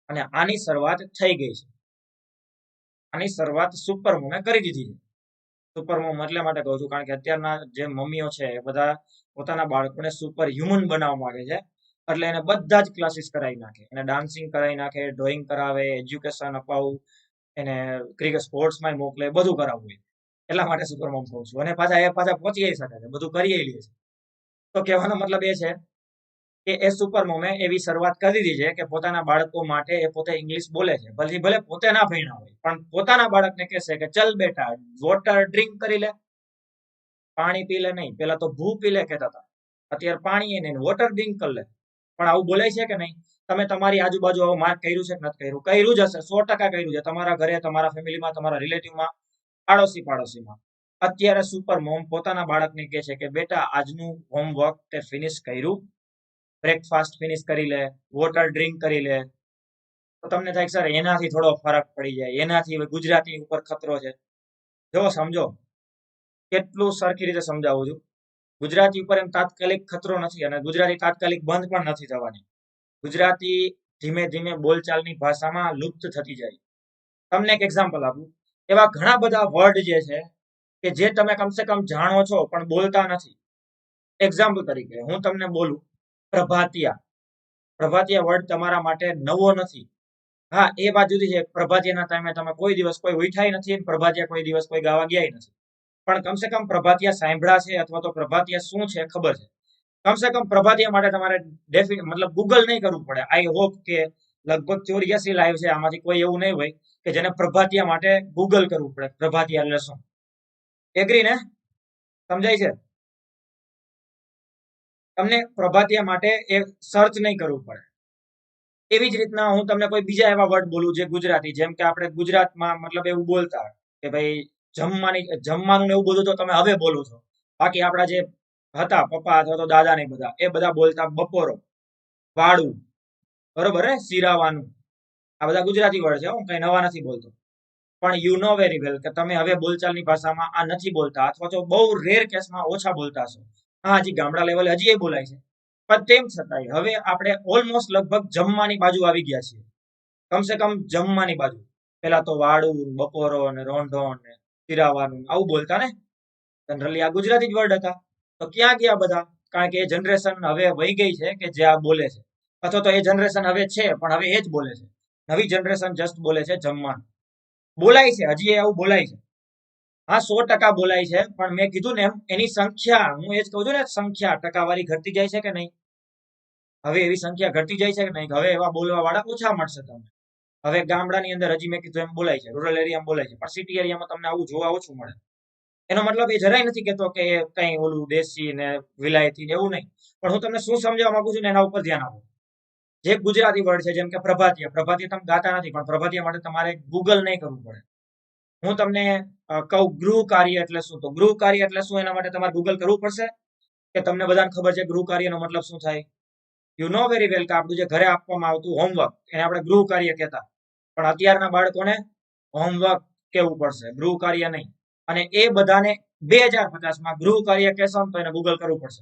અને આની શરૂઆત થઈ ગઈ છે. આની શરૂઆત સુપર મોમે કરી દીધી છે. સુપર મોમ એટલે માટે કહું છું કારણ કે અત્યારના જે મમ્મીઓ છે એ બધા પોતાના બાળકોને સુપર હ્યુમન બનાવવા માંગે છે, એટલે એને બધા જ ક્લાસીસ કરાવી નાખે, એને ડાન્સિંગ કરાવી નાખે, ડ્રોઈંગ કરાવે, એજ્યુકેશન અપાવું, એને ક્રિકેટ સ્પોર્ટ્સમાં મોકલે, બધું કરાવવું. એટલા માટે સુપર મોમ કહું છું. અને પાછા પહોંચી શકે છે, બધું કરી લે છે. તો કહેવાનો મતલબ એ છે કે એ સુપર મોમે એવી શરૂઆત કરી દીધી છે કે પોતાના બાળકો માટે એ પોતે ઇંગ્લિશ બોલે છે, ભલે પોતે ના ભણ્યા હોય પણ પોતાના બાળકને કહેશે કે ચલ બેટા વોટર ડ્રિંક કરી લે, પાણી પી લે નહીં, પેલા તો ભૂ પી લે કહેતા હતા, અત્યારે પાણી નહીં, વોટર ડ્રિંક કરી લે. પણ આવું બોલાય છે કે નહીં? તમે તમારી આજુબાજુ આવું માર્ક કર્યું છે કે નથી કર્યું? કર્યું જ હશે, 100% કર્યું છે, તમારા ઘરે, તમારા ફેમિલીમાં, તમારા રિલેટિવમાં, પાડોશીમાં. અત્યારે સુપર મોમ પોતાના બાળકને કહે છે કે બેટા આજનું હોમવર્ક તે ફિનિશ કર્યું, બ્રેકફાસ્ટ ફિનિશ કરી લે, વોટર ડ્રિંક કરી લે. તો તમને થાય સર એનાથી થોડો ફરક પડી જાય, એનાથી ગુજરાતી ઉપર ખતરો છે. જો સમજો કેટલું સરખી રીતે સમજાવું છું. ગુજરાતી ઉપર એમ તાત્કાલિક ખતરો નથી અને ગુજરાતી તાત્કાલિક બંધ પણ નથી થવાની. ગુજરાતી ધીમે ધીમે બોલચાલની ભાષામાં લુપ્ત થતી જાય. તમને એક એક્ઝામ્પલ આપું, એવા ઘણા બધા વર્ડ જે છે કે જે તમે કમસે કમ જાણો છો પણ બોલતા નથી. એક્ઝામ્પલ તરીકે હું તમને બોલું પ્રભાતિયા. પ્રભાતિયા વર્ડ તમારા માટે નવો નથી. હા, એ વાત જુદી છે, પ્રભાતિયાના ટાઈમે તમે કોઈ દિવસ કોઈ ઉઠાઈ નથી, પ્રભાતિયા કોઈ દિવસ કોઈ ગાવા ગયા નથી, પણ કમસે કમ પ્રભાતિયા સાંભળ્યા છે અથવા તો પ્રભાતિયા શું છે ખબર છે. કમસે કમ પ્રભાતિયા માટે તમારે મતલબ ગૂગલ નહીં કરવું પડે. આઈ હોપ કે લગભગ 84 લાઈવ છે, આમાંથી કોઈ એવું નહીં હોય કે જેને પ્રભાતિયા માટે ગૂગલ કરવું પડે, પ્રભાતિયા એટલે શું. એગ્રી ને? સમજાય છે? તમને પ્રભાતિયા માટે એક સર્ચ નહીં કરવું પડે. એવી જ રીતના હું તમને કોઈ બીજા એવા વર્ડ બોલું જે ગુજરાતી, જેમ કે આપણે ગુજરાતમાં મતલબ એવું બોલતા કે ભાઈ જમવાનું એવું બધું તો તમે હવે બોલો છો, બાકી આપણા જે હતા પપ્પા અથવા તો દાદા ને બધા એ બધા બોલતા બપોરો, વાળું, બરોબર હે, સિરાવાનું. આ બધા ગુજરાતી વર્ડ છે, હું કઈ નવા નથી બોલતો. પણ યુ નો વેરી વેલ કે તમે હવે બોલચાલની ભાષામાં આ નથી બોલતા, અથવા તો બહુ રેર કેસમાં ઓછા બોલતા છો. હા, હજી ગામડા લેવલે હજી એ બોલાય છે, પણ તેમ છતાંય હવે આપણે ઓલમોસ્ટ લગભગ જમવાની બાજુ આવી ગયા છીએ. કમસે કમ જમવાની બાજુ. પેલા તો વાડું, બપોરો ને રોંઢો ને શિરાવાનું આવું બોલતા ને. જનરલી આ ગુજરાતી જ વર્ડ હતા. તો ક્યાં ગયા બધા? કારણ કે એ જનરેશન હવે વહી ગઈ છે કે જે આ બોલે છે, અથવા તો એ જનરેશન હવે છે પણ હવે એ જ બોલે છે. નવી જનરેશન જસ્ટ બોલે છે જમવાનું. બોલાય છે, હજી આવું બોલાય છે. હા, 100% બોલાય છે, પણ મેં કીધું ને એમ એની સંખ્યા, હું એ જ કહું છું ને, સંખ્યા ટકાવારી ઘટતી જાય છે કે નહીં? હવે એવી સંખ્યા ઘટતી જાય છે કે નહીં? હવે એવા બોલવા વાળા ઓછા મળશે તમને. હવે ગામડાની અંદર હજી મેં કીધું એમ બોલાય છે, રૂરલ એરિયામાં બોલાય છે, પણ સિટી એરિયામાં તમને આવું જોવા ઓછું મળે. એનો મતલબ એ જરાય નથી કેતો કે કઈ ઓલું દેશી ને વિલાયતી ને એવું નહીં, પણ હું તમને શું સમજાવવા માંગુ છું ને એના ઉપર ધ્યાન આપો. જે ગુજરાતી વર્ડ છે, જેમ કે પ્રભાતિયા. પ્રભાતિયા તમે ગાતા નથી, પણ પ્રભાતિયા માટે તમારે ગૂગલ નહીં કરવું પડે. હું તમને કહું ગૃહ કાર્ય એટલે શું, તો ગૃહ કાર્ય એટલે શું એના માટે તમારે ગૂગલ કરવું પડશે? કે તમને બધાને ખબર છે ગૃહ કાર્યનો મતલબ શું થાય? યુ નો વેરી વેલ કે આપણું જે ઘરે આપવામાં આવતું હોમવર્ક એને આપણે ગૃહ કાર્ય કહેતા, પણ અત્યારના બાળકોને હોમવર્ક કેવું પડશે, ગૃહ કાર્ય નહીં. અને એ બધાને 2050માં ગૃહ કાર્ય કહેશો તો એને ગૂગલ કરવું પડશે.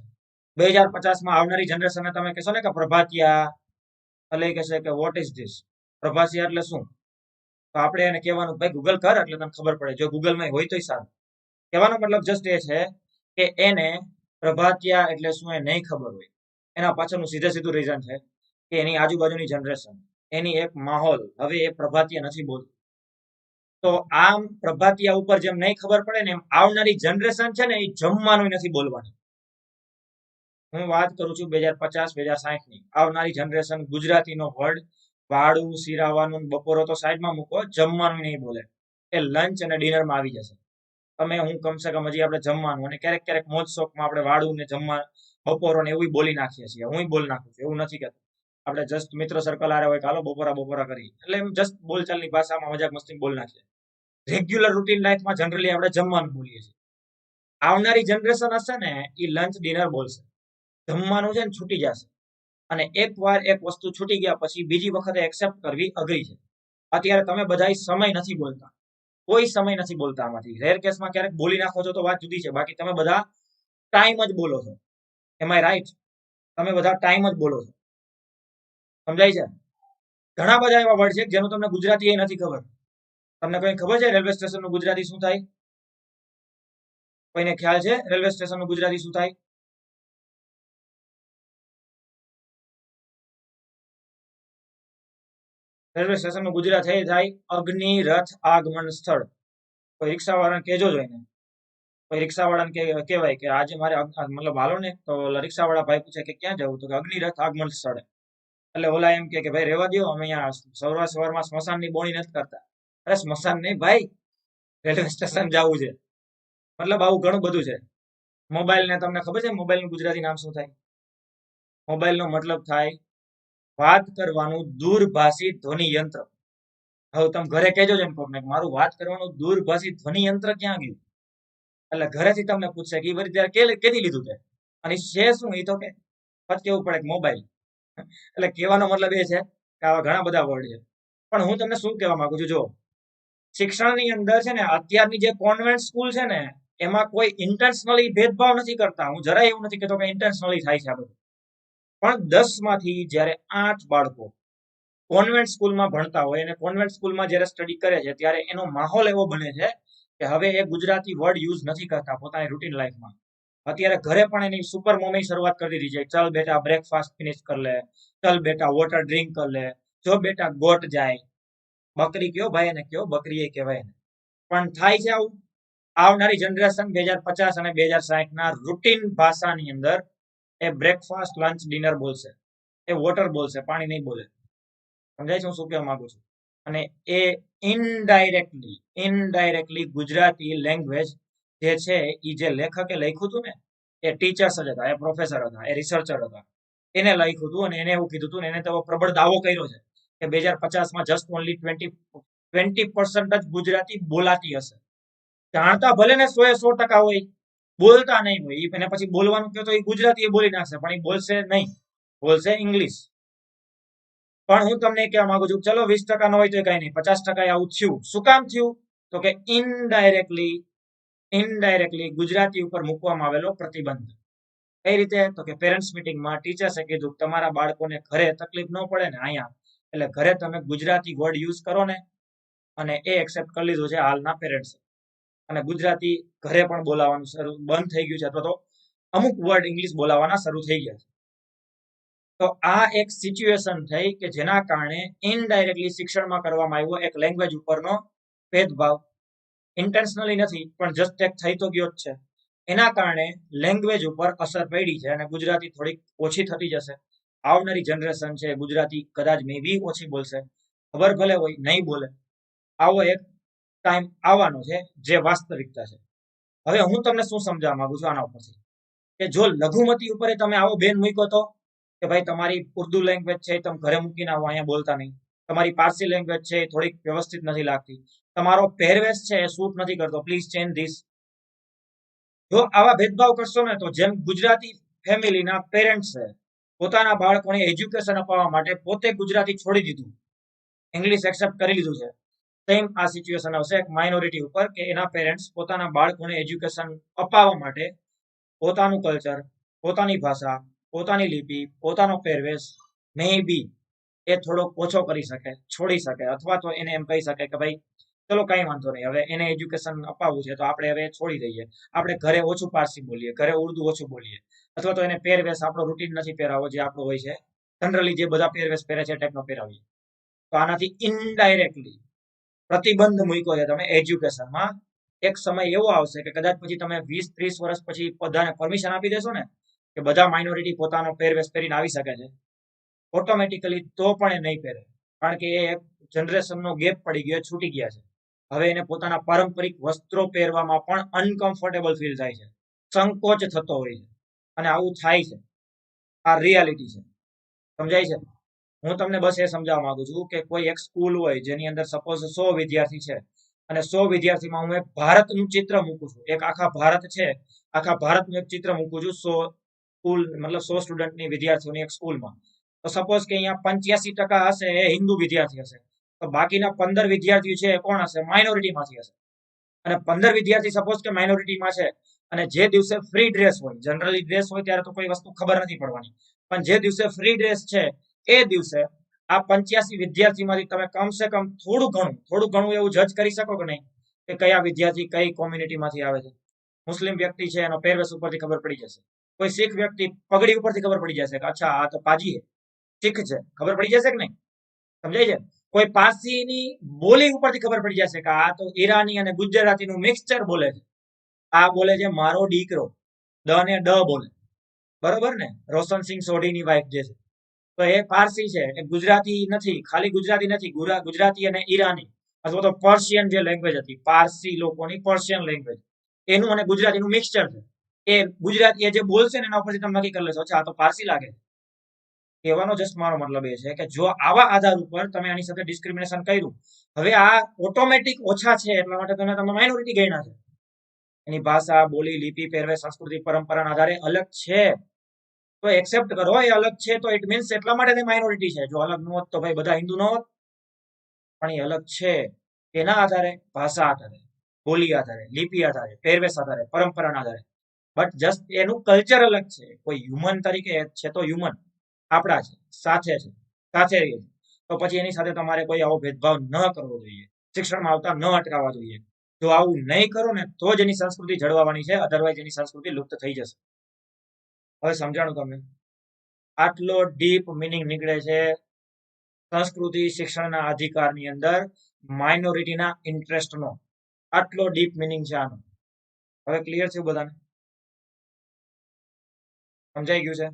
2050માં આવનારી જનરેશનને તમે કહેશો ને કે પ્રભાતિયા, એટલે કહેશે કે વોટ ઇઝ ધીસ, પ્રભાતિયા એટલે શું? તો આપણે એને કહેવાનું ભાઈ ગૂગલ કર એટલે તને ખબર પડે. જો ગૂગલમાં હોય તોય સારું. કહેવાનો મતલબ જસ્ટ એ છે કે એને પ્રભાતિયા એટલે શું એ નહીં ખબર હોય. એના પાછળનું સીધે સીધું રીઝન છે કે એની આજુબાજુની જનરેશન, એની એક માહોલ, હવે એ પ્રભાતિયા નથી બોલતું. તો આમ પ્રભાતિયા ઉપર જેમ નહીં ખબર પડે ને, એમ આવનારી જનરેશન છે ને એ જમવાનું નથી બોલવાની. હું વાત કરું છું 2050 2060 ની. આવનારી જનરેશન ગુજરાતીનો વર્ડ વાડું, શિરાવાનું, બપોરો તો સાઈડમાં મૂકો, જમવાનું નહીં બોલે. એ લંચ અને ડિનરમાં આવી જશે. તમે હું કમસે કમ હજી આપણે જમવાનું, અને ક્યારેક ક્યારેક મોજ શોખમાં આપણે વાડું ને જમવા, બપોરો ને એવું બોલી નાખીએ છીએ. હું બોલી નાખું છું, એવું નથી કહેતો. આપણે જસ્ટ મિત્ર સર્કલ આરે હોય, હાલો બપોરા કરી, એટલે એમ જસ્ટ બોલચાલની ભાષામાં મજાક મસ્તી બોલી નાખીએ. રેગ્યુલર રૂટીન લાઈફમાં જનરલી આપણે જમવાનું બોલીએ છીએ. આવનારી જનરેશન હશે ને એ લંચ ડિનર બોલશે. જમવાનું છે ને છૂટી જશે. અને એકવાર એક વસ્તુ છૂટી ગયા પછી બીજી વખતે એક્સેપ્ટ કરવી અઘરી છે. અત્યારે તમે બધા સમય નથી બોલતા, કોઈ સમય નથી બોલતા. આમાંથી રેર કેસમાં ક્યારેક બોલી નાખો છો તો વાત જુદી છે, બાકી તમે બધા ટાઈમ જ બોલો છો. એમ આઈ રાઈટ? તમે બધા ટાઈમ જ બોલો છો. સમજાય છે? ઘણા બધા એવા વર્ડ છે જેનું તમને ગુજરાતી એ નથી ખબર. તમને કોઈ ખબર છે રેલવે સ્ટેશન નું ગુજરાતી શું થાય? કોઈને ખ્યાલ છે રેલવે સ્ટેશન નું ગુજરાતી શું થાય? રેલવે સ્ટેશન નું ગુજરાતી થાય અગ્નિ રથ આગમન સ્થળ. કોઈ રિક્ષા વાળાને કહેજો જોઈને. કોઈ રિક્ષા વાળાને કહેવાય કે આજે મારે મતલબ હાલો ને, તો રિક્ષા વાળા ભાઈ પૂછે કે ક્યાં જવું, તો કે અગ્નિરથ આગમન સ્થળે. એટલે ઓલા એમ કે ભાઈ રહેવા દો, અમે અહીંયા સવારમાં સ્મશાનની બોણી નથી કરતા. અરે સ્મશાન નહીં ભાઈ, રેલવે સ્ટેશન જવું છે. મતલબ આવું ઘણું બધું છે. મોબાઈલ ને તમને ખબર છે મોબાઈલ નું ગુજરાતી નામ શું થાય? મોબાઈલ નો મતલબ થાય વાત કરવાનું દૂરભાષી ધ્વનિ યંત્ર. હવે તમે ઘરે કહેજો છે કોકને મારું વાત કરવાનું દૂરભાષી ધ્વનિ યંત્ર ક્યાં ગયું, એટલે ઘરેથી તમને પૂછશે કે એ ત્યારે કેદી લીધું છે, અને છે શું એ તો કે પછી કેવું પડે મોબાઈલ. એટલે કહેવાનો મતલબ એ છે કે આવા ઘણા બધા વર્ડ છે. પણ હું તમને શું કહેવા માંગુ છું, જો શિક્ષણની અંદર છે ને અત્યારની જે કોન્વેન્ટ સ્કૂલ છે ને, એમાં કોઈ ઇન્ટેન્શનલી ભેદભાવ નથી કરતા. હું જરાય એવું નથી કહેતો કે ઇન્ટેન્શનલી થાય છે આ બધું. પણ 10 માંથી જ્યારે 8 બાળકો કોન્વેન્ટ સ્કૂલમાં ભણતા હોય અને કોન્વેન્ટ સ્કૂલમાં જ્યારે સ્ટડી કરે છે, ત્યારે એનો માહોલ એવો બને છે કે હવે એ ગુજરાતી વર્ડ યુઝ નથી કરતા પોતાની રૂટીન લાઈફમાં. અત્યારે ઘરે પણ એની સુપર મમ્મી શરૂઆત કરી દીધી છે, ચલ બેટા બ્રેકફાસ્ટ ફિનિશ કર લે, ચલ બેટા વોટર ડ્રિંક કર લે, જો બેટા ગોટ જાય. બકરી કયો ભાઈ, એને કયો બકરી એ કહેવાય ને. પણ થાય છે આવું. આવનારી જનરેશન 2050 અને 2060 ના રૂટીન ભાષાની અંદર એ બ્રેકફાસ્ટ લંચ ડિનર બોલશે, એ વોટર બોલશે, પાણી નહીં બોલે. સમજાય છે હું શું કહેવા માંગુ છું? અને એ ઇનડાયરેક્ટલી ગુજરાતી લેંગ્વેજ જે છે એ જે લેખકે લખ્યું હતું ને, એ ટીચર્સ જ હતા, એ પ્રોફેસર હતા, એ રિસર્ચર હતા. એને લખ્યું હતું અને એને એવું કીધું હતું, એને તો પ્રબળ દાવો કર્યો છે કે 2050માં જસ્ટ ઓનલી 20% જ ગુજરાતી બોલાતી હશે. જાણતા ભલે ને 100% હોય, બોલતા નહીં હોય. એને પછી બોલવાનું કહો તો એ ગુજરાતી એ બોલી નાખશે, પણ એ બોલશે નહીં, બોલશે ઇંગ્લિશ. પણ હું તમને કહેવા માંગુ છું, ચલો 20% નો હોય તો કઈ નહીં, 50% આવું થયું. શું કામ થયું? તો કે ઇનડાયરેક્ટલી ગુજરાતી ઉપર મૂકવામાં આવેલો પ્રતિબંધ. કઈ રીતે? તો કે પેરેન્ટ્સ મિટિંગમાં ટીચર્સે કીધું તમારા બાળકોને ઘરે તકલીફ ન પડે ને અહીંયા, એટલે ઘરે તમે ગુજરાતી વર્ડ યુઝ કરો ને, અને એ એક્સેપ્ટ કરી લીધું છે હાલના પેરેન્ટ્સ. અને ગુજરાતી ઘરે પણ બોલાવાનું શરૂ બંધ થઈ ગયું છે, અથવા તો અમુક વર્ડ ઇંગ્લિશ બોલાવાના શરૂ થઈ ગયા છે. તો આ એક સિચ્યુએશન થઈ કે જેના કારણે ઇનડાયરેક્ટલી શિક્ષણમાં કરવામાં આવ્યો એક લેંગ્વેજ ઉપરનો ભેદભાવ. ઇન્ટેન્શનલી નથી, પણ જસ્ટ એક થઈ તો ગયો જ છે. એના કારણે લેંગ્વેજ ઉપર અસર પડી છે અને ગુજરાતી થોડીક ઓછી થતી જશે. આવનારી જનરેશન છે ગુજરાતી કદાચ મે બી ઓછી બોલશે, ખબર ભલે હોય નહીં બોલે. આવો એક ટાઈમ આવવાનો છે જે વાસ્તવિકતા છે. હવે હું તમને શું સમજાવવા માંગુ છું આના ઉપરથી, કે જો લઘુમતી ઉપર તમે આવો બેન મૂક્યો તો કે ભાઈ તમારી ઉર્દુ લેંગ્વેજ છે તમે ઘરે મૂકીને આવો, અહીંયા બોલતા નહીં. તમારી પારસી લેંગ્વેજ છે થોડીક વ્યવસ્થિત નથી લાગતી. તમારો પહેરવેશ છે એ સૂટ નથી કરતો, પ્લીઝ ચેન્જ ધીસ. જો આવા ભેદભાવ કરશો ને, તો જેમ ગુજરાતી ફેમિલીના પેરેન્ટ્સ છે પોતાના બાળકોને એજ્યુકેશન અપાવવા માટે પોતે ગુજરાતી છોડી દીધું, ઇંગ્લિશ એક્સેપ્ટ કરી લીધું છે, સેમ આ સિચ્યુએશન આવશે એક માઇનોરિટી ઉપર કે એના પેરેન્ટ્સ પોતાના બાળકોને એજ્યુકેશન અપાવવા માટે પોતાનું કલ્ચર, પોતાની ભાષા, પોતાની લિપિ, પોતાનો પહેરવેશ મે બી એ થોડોક ઓછો કરી શકે, છોડી શકે, અથવા તો એને એમ કહી શકે કે ભાઈ ચલો કઈ વાંધો નહીં, હવે એને એજ્યુકેશન અપાવવું છે તો આપણે હવે છોડી દઈએ, આપણે ઘરે ઓછું પારસી બોલીએ, ઘરે ઉર્દુ ઓછું બોલીએ, અથવા તો એને પહેરવેશ આપણો રૂટીન નથી પહેરાવો જે આપણો હોય છે, જનરલી જે બધા પહેરવેશ પહેરે છે ટાઈપનો પહેરાવીએ. તો આનાથી ઇનડાયરેક્ટલી પ્રતિબંધ મૂક્યો છે તમે એજ્યુકેશનમાં. એક સમય એવો આવશે કે કદાચ પછી તમે 20-30 વર્ષ પછી બધાને પરમિશન આપી દેશો ને કે બધા માઇનોરિટી પોતાનો પહેરવેશ પહેરીને આવી શકે છે, ઓટોમેટિકલી તો પણ એ નહીં પહેરે, કારણ કે એ એક જનરેશનનો ગેપ પડી ગયો, છૂટી ગયા છે. હવે એને પોતાના પારંપરિક વસ્ત્રો પહેરવામાં પણ અનકમ્ફર્ટેબલ ફીલ થાય છે, સંકોચ થતો હોય છે, અને આવું થાય છે. આ રિયાલિટી છે, સમજાય છે? હું તમને બસ એ સમજાવવા માંગુ છું કે કોઈ એક સ્કૂલ હોય જેની અંદર સપોઝ 100 વિદ્યાર્થી છે, અને 100 વિદ્યાર્થીમાં હું એક ભારતનું ચિત્ર મૂકું છું, એક આખા ભારત છે, આખા ભારતનું એક ચિત્ર મૂકું છું 100 સ્કૂલ, મતલબ 100 સ્ટુડન્ટની વિદ્યાર્થીઓની એક સ્કૂલમાં. તો સપોઝ કે અહીંયા 85% હશે એ હિન્દુ વિદ્યાર્થી હશે, તો બાકીના 15 વિદ્યાર્થીઓ છે એ કોણ હશે? માઇનોરિટીમાંથી હશે. અને 15 વિદ્યાર્થી સપોઝ કે માઇનોરિટીમાં છે, અને જે દિવસે ફ્રી ડ્રેસ હોય, જનરલી ડ્રેસ હોય ત્યારે તો કોઈ વસ્તુ ખબર નથી પડવાની, પણ જે દિવસે ફ્રી ડ્રેસ છે એ દિવસે આ 85 વિદ્યાર્થીમાંથી તમે કમસે કમ થોડું ઘણું એવું જજ કરી શકો કે નહીં કે કયા વિદ્યાર્થી કઈ કોમ્યુનિટીમાંથી આવે છે. મુસ્લિમ વ્યક્તિ છે એનો પહેરવેશ ઉપરથી ખબર પડી જશે, કોઈ શીખ વ્યક્તિ પગડી ઉપરથી ખબર પડી જશે કે અચ્છા આ તો પાજી છે, શીખ છે, ખબર પડી જશે કે નહીં? સમજાય છે? કોઈ પારસીની બોલી ઉપરથી ખબર પડી જશે કે આ તો ઈરાની અને ગુજરાતીનું મિક્સચર બોલે છે, આ બોલે છે મારો દીકરો, દ ને ડ બોલે, બરોબર ને? રોશનસિંહ સોઢીની વાઇફ જે છે, તો એ પારસી છે, એ ગુજરાતી નથી, ખાલી ગુજરાતી નથી, ગુજરાતી અને ઈરાની અથવા તો પર્શિયન જે લેંગ્વેજ હતી, પારસી લોકોની પર્શિયન લેંગ્વેજ, એનું અને ગુજરાતીનું મિક્સચર છે. એ ગુજરાતી એ જે બોલશે ને એના ઉપરથી તમે નક્કી કરી લેશો, અચ્છા આ તો પારસી લાગે છે. કહેવાનો જસ્ટ મારો મતલબ એ છે કે જો આવા આધાર ઉપર તમે આની સાથે ડિસ્ક્રિમિનેશન કર્યું, હવે આ ઓટોમેટિક ઓછા છે એટલા માટે તમે માઇનોરિટી ગણ્યા છે. એની ભાષા, બોલી, લિપિ, પહેરવેશ, સંસ્કૃતિ, પરંપરાના આધારે અલગ છે, તો એક્સેપ્ટ કરો એ અલગ છે, તો ઇટ મીન્સ એટલા માટે માઇનોરિટી છે. જો અલગ ન હોત તો ભાઈ બધા હિન્દુ ન હોત, પણ એ અલગ છે એના આધારે, ભાષા આધારે, બોલી આધારે, લિપિ આધારે, પહેરવેશ આધારે, પરંપરાના આધારે. બટ જસ્ટ એનું કલ્ચર અલગ છે. કોઈ હ્યુમન તરીકે છે તો હ્યુમન આપણા છે, સાથે છે, સાથે રહીએ છે, તો પછી એની સાથે તમારે કોઈ આવો ભેદભાવ ન કરવો જોઈએ, શિક્ષણમાં આવતા ન અટકાવવા જોઈએ. જો આવું નહીં કરો ને તો જ એની સંસ્કૃતિ જળવાવાની છે, અધરવાઇઝ એની સંસ્કૃતિ લુપ્ત થઈ જશે. હવે સમજાણું તમને? આટલો ડીપ મિનિંગ નીકળે છે સંસ્કૃતિ શિક્ષણના અધિકારની અંદર માઇનોરિટીના ઇન્ટરેસ્ટનો, આટલો ડીપ મિનિંગ છે આનો. હવે ક્લિયર છે બધાને? સમજાઈ ગયું છે?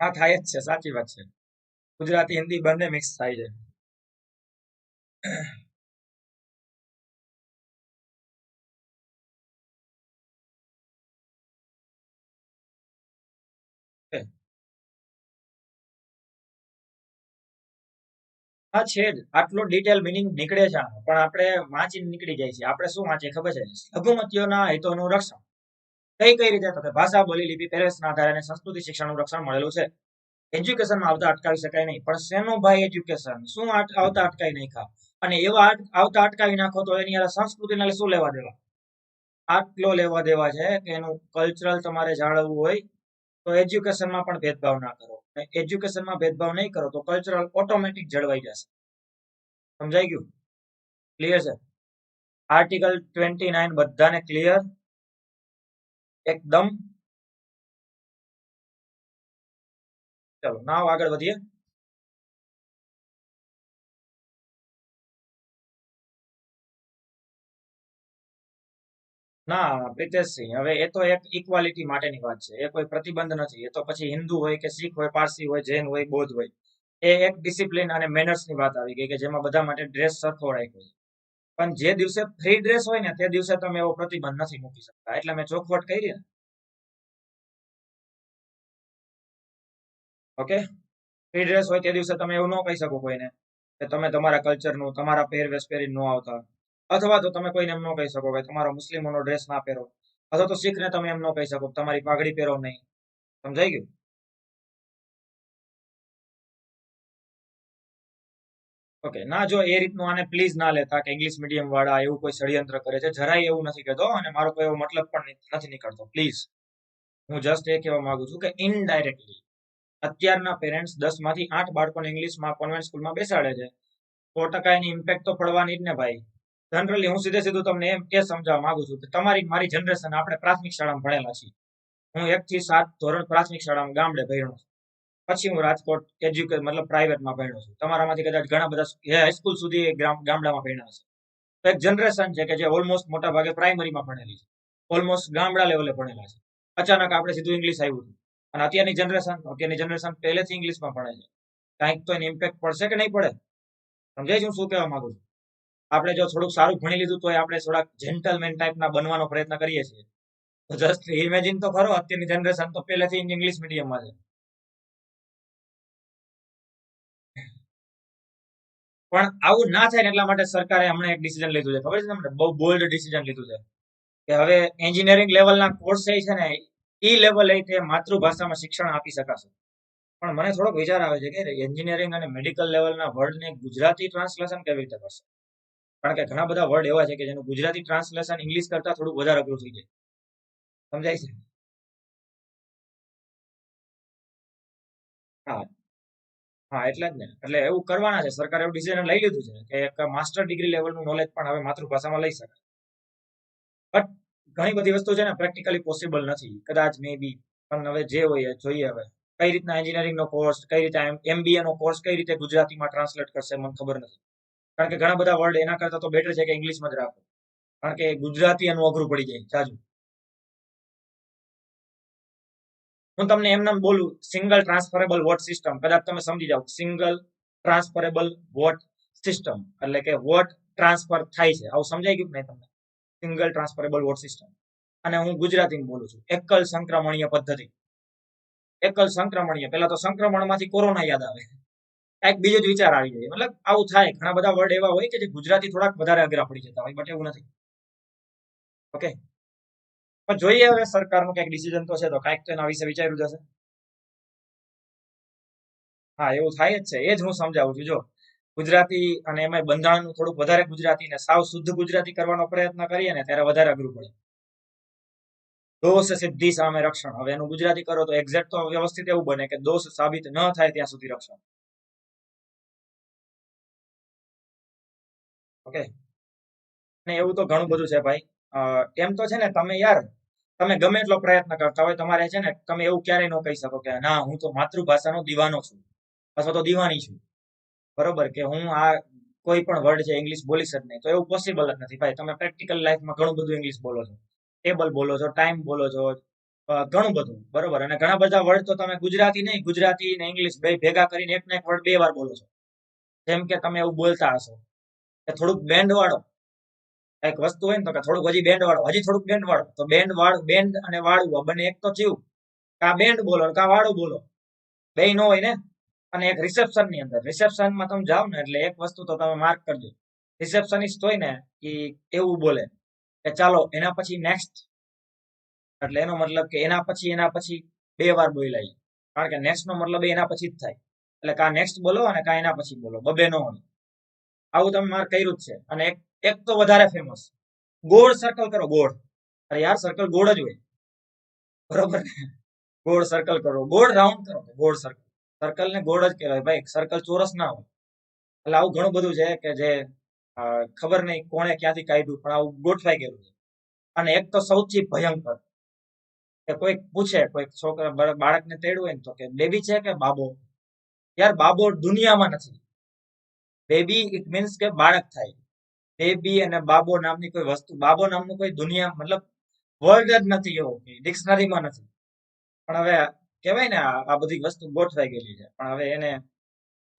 હા, થાય જ છે, સાચી વાત છે. ગુજરાતી હિન્દી બંને મિક્સ થાય છે. હા છે જ, આટલો ડિટેલ મિનિંગ નીકળે છે આનો, પણ આપણે વાંચીને નીકળી જાય છે. આપણે શું વાંચીએ ખબર છે? લઘુમતીઓના હિતોનું રક્ષણ. કઈ કઈ રીતે? તો કે ભાષા, બોલી, લિપિ, પહેરવેશના આધારે અને સંસ્કૃતિ શિક્ષણનું રક્ષણ મળેલું છે. એજ્યુકેશનમાં આવતા અટકાવી શકાય નહીં. પણ શેનું ભાઈ એજ્યુકેશન? શું આવતા અટકાવી નાખ્યા? અને એવા આવતા અટકાવી નાખો તો એની સંસ્કૃતિને શું લેવા દેવા? આટલો લેવા દેવા છે કે એનું કલ્ચરલ તમારે જાળવવું હોય તો એજ્યુકેશનમાં પણ ભેદભાવ ના કરો. એજ્યુકેશનમાં ભેદભાવ નહીં કરો તો કલ્ચરલ ઓટોમેટિક જળવાઈ જશે. સમજાઈ ગયું? ક્લિયર છે? આર્ટિકલ 29 બધાને ક્લિયર? એકદમ. ચલો નાવ આગળ વધીએ. ના પ્રિતેશસિંહ, હવે એ તો એક ઇક્વાલિટી માટેની વાત છે, એ કોઈ પ્રતિબંધ નથી. એ તો પછી હિન્દુ હોય કે શીખ હોય, પારસી હોય, જૈન હોય, બૌદ્ધ હોય, એ એક ડિસિપ્લિન અને મેનર્સ ની વાત આવી ગઈ કે જેમાં બધા માટે ડ્રેસ સરખો રાખ્યો છે. પણ જે દિવસે ફ્રી ડ્રેસ હોય ને તે દિવસે તમે એવો પ્રતિબંધ નથી મૂકી શકતા, એટલે મેં ચોખવટ કરી ને. ઓકે, ફ્રી ડ્રેસ હોય તે દિવસે તમે એવું ન કહી શકો કોઈને કે તમે તમારા કલ્ચરનું તમારા પહેરવેશ પહેરીને ન આવતા, અથવા તો તમે કોઈને એમ ન કહી શકો કે તમારો મુસ્લિમોનો ડ્રેસ ના પહેરો, અથવા તો શીખને તમે એમ ન કહી શકો તમારી પાઘડી પહેરો નહીં. સમજાઈ ગયું? ઓકે, ના જો એ રીતનું આને પ્લીઝ ના લેતા કે ઇંગ્લિશ મીડિયમ વાળા એવું કોઈ ષડયંત્ર કરે છે, જરાય એવું નથી કહેતો અને મારો કોઈ એવો મતલબ પણ નથી નીકળતો. પ્લીઝ, હું જસ્ટ એ કહેવા માંગુ છું કે ઇનડાયરેક્ટલી અત્યારના પેરેન્ટ્સ 10 માંથી 8 બાળકોને ઇંગ્લિશમાં કોન્વેન્ટ સ્કૂલમાં બેસાડે છે. 100% એની ઇમ્પેક્ટ તો પડવાની જ ને ભાઈ. જનરલી હું સીધે સીધું તમને એ સમજાવવા માંગુ છું કે તમારી મારી જનરેશન આપણે પ્રાથમિક શાળામાં ભણેલા છીએ. હું 1 થી 7 ધોરણ પ્રાથમિક શાળામાં ગામડે ભણ્યો છું. પછી હું રાજકોટ મતલબ પ્રાઇવેટમાં ભણ્યો છું. તમારામાંથી કદાચ ઘણા બધા હાઈસ્કૂલ સુધી ગામડામાં ભણ્યા હશે. તો એક જનરેશન છે કે જે ઓલમોસ્ટ મોટા ભાગે પ્રાઇમરીમાં ભણેલી છે, ઓલમોસ્ટ ગામડા લેવલે ભણેલા છે. અચાનક આપણે સીધું ઇંગ્લિશ આવ્યું હતું. અને અત્યારની જનરેશન પહેલેથી ઇંગ્લિશમાં ભણે છે. કાંઈક તો એની ઇમ્પેક્ટ પડશે કે નહીં પડે? સમજાય છે હું શું કહેવા માંગુ છું? આપણે જો થોડુંક સારું ભણી લીધું તો આપણે થોડાક જેન્ટલમેન ટાઈપના બનવાનો પ્રયત્ન કરીએ છીએ. તો જસ્ટ ઇમેજિન તો ખરો, અત્યારની જનરેશન તો પહેલેથી ઇંગ્લિશ મીડિયમમાં છે. પણ આવું ના થાય ને એટલા માટે સરકારે હમણાં એક ડિસિઝન લીધું છે, ખબર છે તમને? બહુ બોલ્ડ ડિસિઝન લીધું છે કે હવે એન્જિનિયરિંગ લેવલના કોર્સ છે ને ઈ લેવલ તે માતૃભાષામાં શિક્ષણ આપી શકાશે. પણ મને થોડોક વિચાર આવે છે કે એન્જિનિયરિંગ અને મેડિકલ લેવલના વર્ડને ગુજરાતી ટ્રાન્સલેશન કેવી રીતે કરશે? કારણ કે ઘણા બધા વર્ડ એવા છે કે જેનું ગુજરાતી ટ્રાન્સલેશન ઇંગ્લિશ કરતા થોડું વધારે અઘરું થઈ જાય. સમજાય છે? હા હા, એટલે જ ને. એટલે એવું કરવાના છે, સરકારે એવું ડિસિઝન લઈ લીધું છે કે એક માસ્ટર ડિગ્રી લેવલનું નોલેજ પણ હવે માતૃભાષામાં લઈ શકાય. બટ ઘણી બધી વસ્તુ છે ને પ્રેક્ટિકલી પોસિબલ નથી, કદાચ મે બી. પણ હવે જે હોય એ જોઈએ. હવે કઈ રીતના એન્જિનિયરિંગ નો કોર્સ, કઈ રીતે એમબીએ નો કોર્સ કઈ રીતે ગુજરાતીમાં ટ્રાન્સલેટ કરશે મને ખબર નથી. કારણ કે ઘણા બધા વર્ડ એના કરતા તો બેટર છે કે ઇંગ્લિશમાં જ રાખો, કારણ કે ગુજરાતી એનું અઘરું પડી જાય જાજુ. હું તમને એમ નામ બોલું, સિંગલ ટ્રાન્સફરેબલ વોટ સિસ્ટમ, કદાચ તમે સમજી જાઓ. સિંગલ ટ્રાન્સફરેબલ વોટ સિસ્ટમ એટલે કે વોટ ટ્રાન્સફર થાય છે, આવું સમજાઈ ગયું નહીં તમને? Single transferable vote system. અને હું ગુજરાતીમાં બોલું છું, એકલ સંક્રમણીય પદ્ધતિ. એકલ સંક્રમણીય, પેલા તો સંક્રમણમાંથી કોરોના યાદ આવે, કઈક બીજો જ વિચાર આવી જાય. મતલબ આવું થાય. ઘણા બધા વર્ડ એવા હોય કે જે ગુજરાતી થોડાક વધારે અઘરા પડી જતા હોય, બટ એવું નથી. ઓકે, પણ જોઈએ હવે સરકારનું કઈક ડિસિઝન તો છે, તો કઈક તો એના વિશે વિચાર્યું જશે. હા, એવું થાય જ છે, એ જ હું સમજાવું છું. જો ગુજરાતી અને એમાં બંધારણનું થોડુંક વધારે ગુજરાતી ને સાવ શુદ્ધ ગુજરાતી કરવાનો પ્રયત્ન કરીએ ને ત્યારે વધારે અઘરું પડે. દોષ સિદ્ધિ સામે રક્ષણ, હવે એનું ગુજરાતી કરો તો એક્ઝેક્ટ તો વ્યવસ્થિત એવું બને કે દોષ સાબિત ન થાય ત્યાં સુધી રક્ષણ. ઓકે, ને એવું તો ઘણું બધું છે ભાઈ. એમ તો છે ને તમે યાર, તમે ગમે એટલો પ્રયત્ન કરતા હોય, તમારે છે ને તમે એવું ક્યારેય ન કહી શકો કે ના હું તો માતૃભાષાનો દીવાનો છું અથવા તો દીવાની છું. બરોબર કે હું આ કોઈ પણ વર્ડ છે ઇંગ્લિશ બોલીશ જ નહીં, તો એવું પોસિબલ જ નથી ભાઈ. તમે પ્રેક્ટિકલ લાઈફમાં ઘણું બધું ઇંગ્લિશ બોલો છો, ટેબલ બોલો છો, ટાઈમ બોલો છો, ઘણું બધું. બરોબર, અને ઘણા બધા વર્ડ તો તમે ગુજરાતી નહીં, ગુજરાતી ને ઇંગ્લિશ બે ભેગા કરીને એક ને એક વર્ડ 2 વાર બોલો છો. જેમ કે તમે એવું બોલતા હશો કે થોડુંક બેન્ડ વાળો એક વસ્તુ હોય ને, તો કે થોડુંક હજી બેન્ડ વાળો, હજી થોડુંક બેન્ડ વાળો, તો બેન્ડ વાળું, બેન્ડ અને વાળું બંને એક તો થયું. કા બેન્ડ બોલો કા વાળું બોલો, બે નો હોય ને. અને એક રિસેપ્શન ની અંદર, રિસેપ્શનમાં તમે જાઓ ને એટલે એક વસ્તુ તો તમે માર્ક કરજો, રિસેપ્શનિસ્ટ હોય ને એ એવું બોલે કે ચાલો એના પછી નેક્સ્ટ, એટલે એનો મતલબ કે એના પછી 2 વાર બોલાય, કારણ કે નેક્સ્ટ નો મતલબ એના પછી જ થાય, એટલે કા નેક્સ્ટ બોલો અને કા એના પછી બોલો, બબે નો હોય. આવું તમે માર્ક કર્યું જ છે. અને એક તો વધારે ફેમસ, ગોળ સર્કલ કરો, ગોળ. અરે યાર સર્કલ ગોળ જ હોય, બરોબર ને? ગોળ સર્કલ કરો, ગોળ રાઉન્ડ કરો, ગોળ સર્કલ. સર્કલ ને ગોળ જ કહેવાય ભાઈ, સર્કલ ચોરસ ના હોય. એટલે આવું ઘણું બધું છે કે જે ખબર નહીં કોણે ક્યાંથી કાઢ્યું, પણ આવું ગોઠવાઈ ગયેલું છે. અને એક તો સૌથી ભયંકર, કે કોઈ પૂછે, કોઈ છોકરા બાળકને તેડવું હોય ને તો કે બેબી છે કે બાબો? યાર બાબો દુનિયામાં નથી. બેબી ઇટ મીન્સ કે બાળક થાય. બેબી અને બાબો નામની કોઈ વસ્તુ, બાબો નામનું કોઈ દુનિયા મતલબ વર્ડ જ નથી, એવો ડિક્શનરીમાં નથી. પણ હવે કહેવાય ને આ બધી વસ્તુ ગોઠવાઈ ગયેલી છે. પણ હવે એને,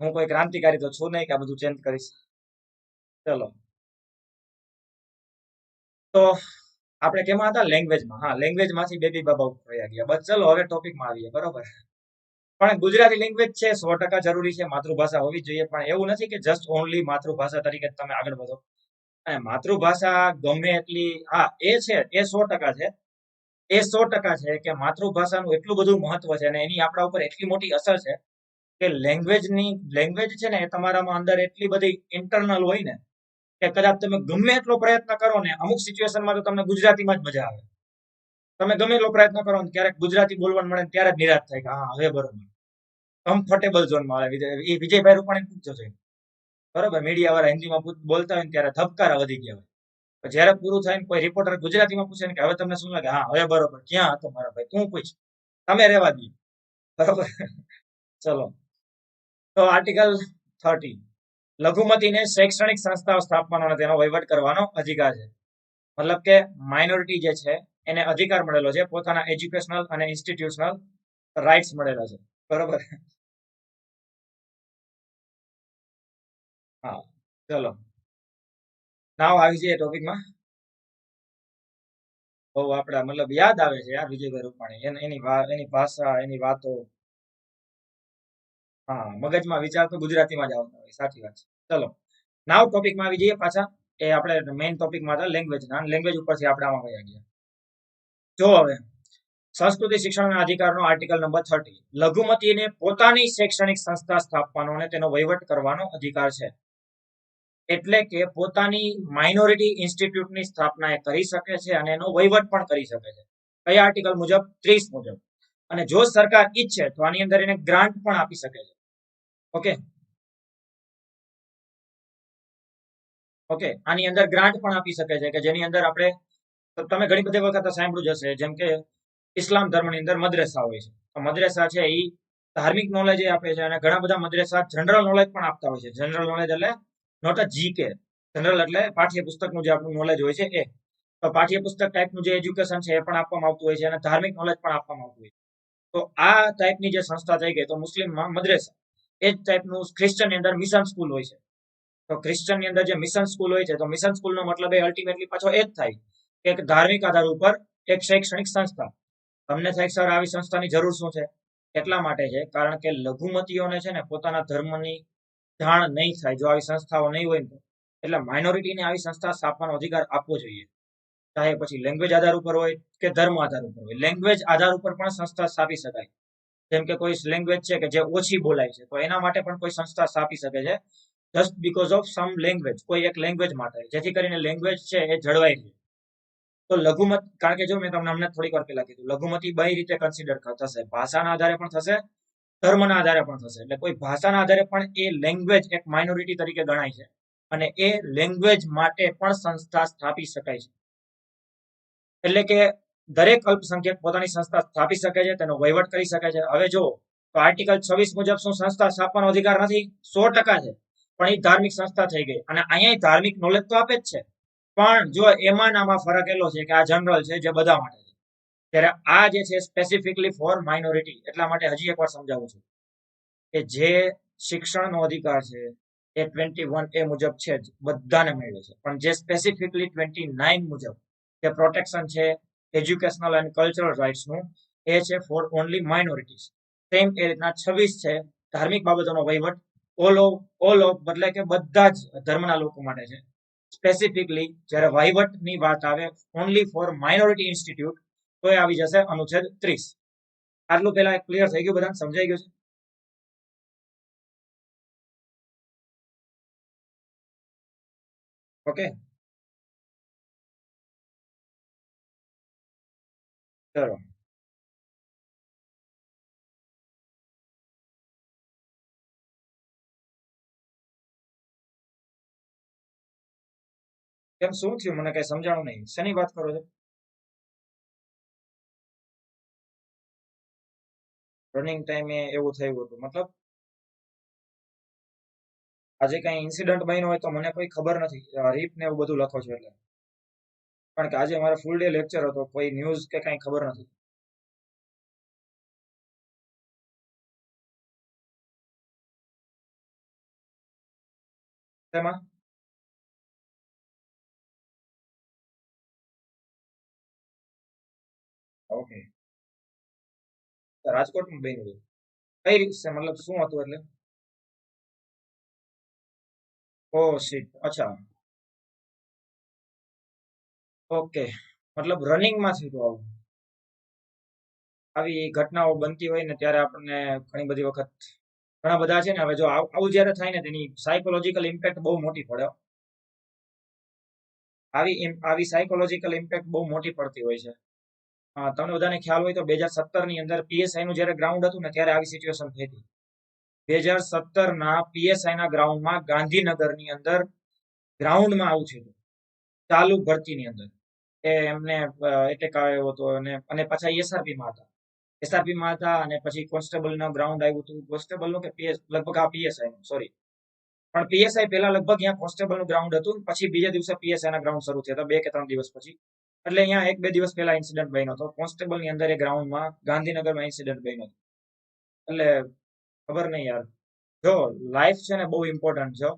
હું કોઈ ક્રાંતિકારી તો છું નહીં કે આ બધું ચેન્જ કરીશ. ચલો, તો આપણે કેમાં હતા? લેંગ્વેજમાં. હા, લેંગ્વેજમાંથી બેબી બાબા ઉપર વયા ગયા. બસ ચલો હવે ટોપિકમાં આવીએ, બરોબર. પણ ગુજરાતી લેંગ્વેજ છે 100% જરૂરી છે, માતૃભાષા હોવી જ જોઈએ. પણ એવું નથી કે જસ્ટ ઓનલી માતૃભાષા તરીકે તમે આગળ વધો. અને માતૃભાષા ગમે એટલી, હા એ છે, એ 100% છે, એ 100% છે કે માતૃભાષાનું એટલું બધું મહત્વ છે અને એની આપણા ઉપર એટલી મોટી અસર છે કે લેંગ્વેજ છે ને એ તમારામાં અંદર એટલી બધી ઇન્ટરનલ હોય ને કે કદાચ તમે ગમે એટલો પ્રયત્ન કરો ને, અમુક સિચ્યુએશનમાં તો તમને ગુજરાતીમાં જ મજા આવે. તમે ગમે એટલો પ્રયત્ન કરો ને ક્યારેક ગુજરાતી બોલવાનું મળે ત્યારે જ નિરાશ થાય કે હા હવે બરોબર, કમ્ફર્ટેબલ ઝોનમાં આવે. એ વિજયભાઈ રૂપાણી પૂછજો છે, બરોબર, મીડિયા વાળા હિન્દીમાં બોલતા હોય ને ત્યારે ધબકારા વધી ગયા હોય. જયારે પૂરું થાય ને કોઈ રિપોર્ટર ગુજરાતીમાં પૂછે ને કે હવે તમને શું લાગે? હા હવે બરોબર. ક્યાં હતો મારા ભાઈ? તું પૂછ, તમે રહેવા દઈએ, બરોબર. ચલો, તો આર્ટિકલ 30, લઘુમતીને શૈક્ષણિક સંસ્થાઓ સ્થાપવાનો અને તેનો વહીવટ કરવાનો અધિકાર છે. મતલબ કે માઇનોરિટી જે છે એને અધિકાર મળેલો છે, પોતાના એજ્યુકેશનલ અને ઇન્સ્ટિટ્યુશનલ રાઇટ્સ મળેલા છે, બરોબર. હા, ચલો નાવ આવી જઈએ ટોપિકમાં. બહુ આપડા મતલબ યાદ આવે છે યાર વિજયભાઈ રૂપાણી, એની ભાષા, એની વાતો. હા, મગજમાં વિચાર તો ગુજરાતીમાં જ આવતા હોય, સાચી વાત છે. ચલો નાવ ટોપિકમાં આવી જઈએ પાછા. એ આપણે મેઇન ટોપિકમાં હતા લેંગ્વેજના, લેંગ્વેજ ઉપરથી આપણે આમાં વયા ગયા. જો હવે સંસ્કૃતિ શિક્ષણના અધિકારનો આર્ટિકલ નંબર 30, લઘુમતીને પોતાની શૈક્ષણિક સંસ્થા સ્થાપવાનો અને તેનો વહીવટ કરવાનો અધિકાર છે. એટલે કે પોતાની માઇનોરિટી ઇન્સ્ટિટ્યૂટની સ્થાપના એ કરી શકે છે અને એનો વહીવટ પણ કરી શકે છે. કયા આર્ટિકલ મુજબ? 30 મુજબ. અને જો સરકાર ઈચ્છે તો આની અંદર એને ગ્રાન્ટ પણ આપી શકે છે. ઓકે, ઓકે, આની અંદર ગ્રાન્ટ પણ આપી શકે છે કે જેની અંદર આપણે, તમે ઘણી બધી વખત સાંભળ્યું જશે, જેમ કે ઇસ્લામ ધર્મની અંદર મદ્રેસા હોય છે. તો મદ્રેસા છે એ ધાર્મિક નોલેજ આપે છે અને ઘણા બધા મદ્રેસા જનરલ નોલેજ પણ આપતા હોય છે. જનરલ નોલેજ એટલે નોટ અ જીકે, જનરલ એટલે પાઠ્યપુસ્તકનું જે આપણું નોલેજ હોય છે એ. તો પાઠ્યપુસ્તક ટાઈપનું જે એજ્યુકેશન છે એ પણ આપવામાં આવતું હોય છે અને ધાર્મિક નોલેજ પણ આપવામાં આવતું હોય છે. તો આ ટાઈપની જે સંસ્થા થઈ ગઈ, તો મુસ્લિમમાં મદ્રેસા. એ જ ટાઈપનું ક્રિશ્ચનની અંદર મિશન સ્કૂલ હોય છે. તો ક્રિશ્ચનની અંદર જે મિશન સ્કૂલ હોય છે, તો મિશન સ્કૂલનો મતલબ એ અલ્ટિમેટલી પાછો એ જ થાય કે એક ધાર્મિક આધાર ઉપર એક શૈક્ષણિક સંસ્થા. તમને થાય સર આવી સંસ્થાની જરૂર શું છે? એટલા માટે છે કારણ કે લઘુમતીઓને છે ને પોતાના ધર્મની જાણ નહીં થાય જો આવી સંસ્થાઓ નહીં હોય તો. એટલે માઇનોરિટીને આવી સંસ્થા સ્થાપવાનો અધિકાર આપવો જોઈએ, ચાહે પછી લેંગ્વેજ આધાર ઉપર હોય કે ધર્મ આધાર ઉપર હોય. લેંગ્વેજ આધાર ઉપર પણ સંસ્થા સ્થાપી શકાય. જેમ કે કોઈ લેંગ્વેજ છે કે જે ઓછી બોલાય છે, તો એના માટે પણ કોઈ સંસ્થા સ્થાપી શકે છે, just because of sum language, કોઈ એક લેંગ્વેજ માટે, જેથી કરીને લેંગ્વેજ છે એ જળવાઈ રહે. તો લઘુમત, કારણ કે જો મેં તમને હમણાં થોડીક વાર પહેલા કીધું, લઘુમતી બે રીતે કન્સિડર થશે, ભાષાના આધારે પણ થશે, ધર્મના આધારે પણ થશે. એટલે કોઈ ભાષાના આધારે પણ એ લેંગ્વેજ એક માઇનોરિટી તરીકે ગણાય છે અને એ લેંગ્વેજ માટે પણ સંસ્થા સ્થાપી શકાય છે. એટલે કે દરેક અલ્પસંખ્યક પોતાની સંસ્થા સ્થાપી શકે છે, તેનો વહીવટ કરી શકે છે. હવે જો તો આર્ટિકલ 26 મુજબ શું સંસ્થા સ્થાપવાનો અધિકાર નથી? 100% છે, પણ એ ધાર્મિક સંસ્થા થઈ ગઈ અને અહીંયા ધાર્મિક નોલેજ તો આપે જ છે. પણ જો એમાં આમાં ફરક એટલો છે કે આ જનરલ છે જે બધા માટે છે, ત્યારે આ જે છે સ્પેસિફિકલી ફોર માઇનોરિટી. એટલા માટે હજી એકવાર સમજાવું છું કે જે શિક્ષણનો અધિકાર છે એ 21A મુજબ છે જ, બધાને મળ્યો છે. પણ જે સ્પેસિફિકલી 29 મુજબ જે પ્રોટેક્શન છે એજ્યુકેશનલ એન્ડ કલ્ચરલ રાઇટ્સનું, એ છે ફોર ઓનલી માઇનોરિટીઝ. સેમ એ રીતના 26 છે ધાર્મિક બાબતોનો વહીવટ ઓલ ઓફ એટલે કે બધા જ ધર્મના લોકો માટે છે. સ્પેસિફિકલી જ્યારે વહીવટની વાત આવે ઓનલી ફોર માઇનોરિટી ઇન્સ્ટિટ્યૂટ તો એ આવી જશે અનુચ્છેદ 30. આટલું પેલા ક્લિયર થઈ ગયું, બધાને સમજાઈ ગયું છે? ઓકે, ચલો. કેમ, શું થયું? મને કઈ સમજાણું નહીં. શેની વાત કરો છો? રનિંગ ટાઈમે એવું થયું હતું મતલબ આજે કઈ ઇન્સિડન્ટ બન્યો હોય તો મને કોઈ ખબર નથી. રીપ ને એવું બધું લખો છો એટલે. કારણ કે આજે મારે ફૂલ ડે લેક્ચર હતો, કોઈ ન્યૂઝ કે કઈ ખબર નથી. તેમાં ઓકે, રાજકોટમાં બન્યું હતું. કઈ રીત છે, મતલબ શું હતું એટલે? ઓ શીટ, અચ્છા, ઓકે. મતલબ રનિંગમાં થયું હતું આવું. આવી ઘટનાઓ બનતી હોય ને ત્યારે આપણને ઘણી બધી વખત ઘણા બધા છે ને, હવે જો આવું જયારે થાય ને તેની સાયકોલોજીકલ ઇમ્પેક્ટ બહુ મોટી પડે. આવી સાયકોલોજીકલ ઇમ્પેક્ટ બહુ મોટી પડતી હોય છે. તમને બધાને ખ્યાલ હોય તો 2017 ની અંદર પીએસઆઈ નું જયારે ગ્રાઉન્ડ હતું ને ત્યારે આવી સિચ્યુએશન થઈ હતી. 2017 ના પીએસઆઈ ના ગ્રાઉન્ડમાં ગાંધીનગરની અંદર ગ્રાઉન્ડમાં આવું છે ચાલુ ભરતીની અંદર એ એમને એટેક આવ્યો હતો અને પાછા એસઆરપી માં હતા. એસઆરપી માં હતા અને પછી કોન્સ્ટેબલ નું ગ્રાઉન્ડ આવ્યું હતું. કોન્સ્ટેબલ નું કે પીએસ લગભગ આ પીએસઆઈ નું, સોરી, પણ પીએસઆઈ પેલા લગભગ અહીંયા કોન્સ્ટેબલ નું ગ્રાઉન્ડ હતું, પછી બીજા દિવસે પીએસઆઈ ના ગ્રાઉન્ડ શરૂ થયા હતા 2 કે 3 દિવસ પછી. એટલે અહીંયા 1-2 દિવસ પહેલા ઇન્સિડન્ટ બન્યો હતો કોન્સ્ટેબલ ની અંદર એ ગ્રાઉન્ડમાં ગાંધીનગરમાં ઇન્સિડન્ટ બન્યો હતો. એટલે ખબર નહીં યાર, જો લાઈફ છે ને બહુ ઇમ્પોર્ટન્ટ છે.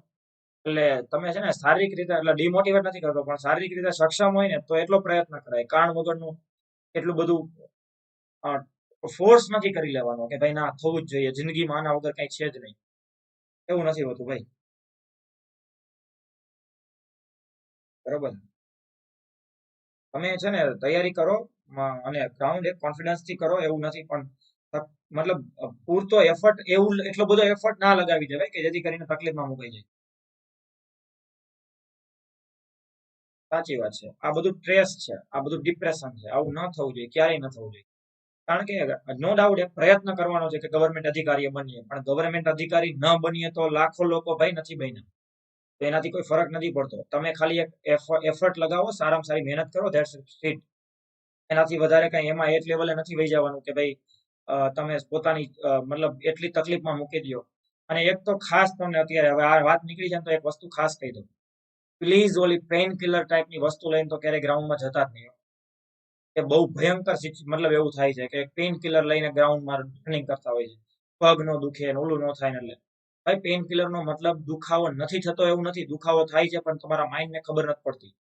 એટલે તમે છે ને શારીરિક રીતે, એટલે ડિમોટિવેટ નથી કરતો, પણ શારીરિક રીતે સક્ષમ હોય ને તો એટલો પ્રયત્ન કરાય. કારણ વગરનું એટલું બધું ફોર્સ નથી કરી લેવાનો કે ભાઈ ના થવું જ જોઈએ, જિંદગીમાં આના વગર કઈ છે જ નહીં. એવું નથી હોતું ભાઈ, બરોબર? તમે છે ને તૈયારી કરો અને ગ્રાઉન્ડ એક કોન્ફિડન્સ થી કરો, એવું નથી, પણ મતલબ પૂરતો એફર્ટ, એવું એટલો બધો એફર્ટ ના લગાવી દેવાય કે જેથી કરીને તકલીફમાં મુકાઈ જાય. સાચી વાત છે. આ બધું સ્ટ્રેસ છે, આ બધું ડિપ્રેશન છે. આવું ન થવું જોઈએ, ક્યારેય ન થવું જોઈએ. કારણ કે નો ડાઉટ એક પ્રયત્ન કરવાનો છે કે ગવર્મેન્ટ અધિકારી બનીએ, પણ ગવર્મેન્ટ અધિકારી ન બનીએ તો લાખો લોકો ભાઈ નથી બન્યા, તો એનાથી કોઈ ફરક નથી પડતો. તમે ખાલી એક એફર્ટ લગાવો, સારામાં સારી મહેનત કરો, ધેટ્સ ઇટ. એનાથી વધારે કઈ એમાં એક લેવલે નથી વહી જવાનું કે ભાઈ તમે પોતાની મતલબ એટલી તકલીફમાં મૂકી દો. અને એક તો ખાસ તમને અત્યારે હવે આ વાત નીકળી છે તો એક વસ્તુ ખાસ કહી દઉં, પ્લીઝ ઓલી પેઇન કિલર ટાઈપની વસ્તુ લઈને તો ક્યારેય ગ્રાઉન્ડમાં જતા જ નહીં. કે બહુ ભયંકર મતલબ એવું થાય છે કે પેઇન કિલર લઈને ગ્રાઉન્ડમાં રનિંગ કરતા હોય છે, પગ નો દુખે ને ઓલું ન થાય ને. એટલે ભાઈ પેઇન કિલર નો મતલબ દુખાવો નથી થતો એવું નથી, દુખાવો થાય છે પણ તમારા માઇન્ડ ને ખબર નથી પડતી.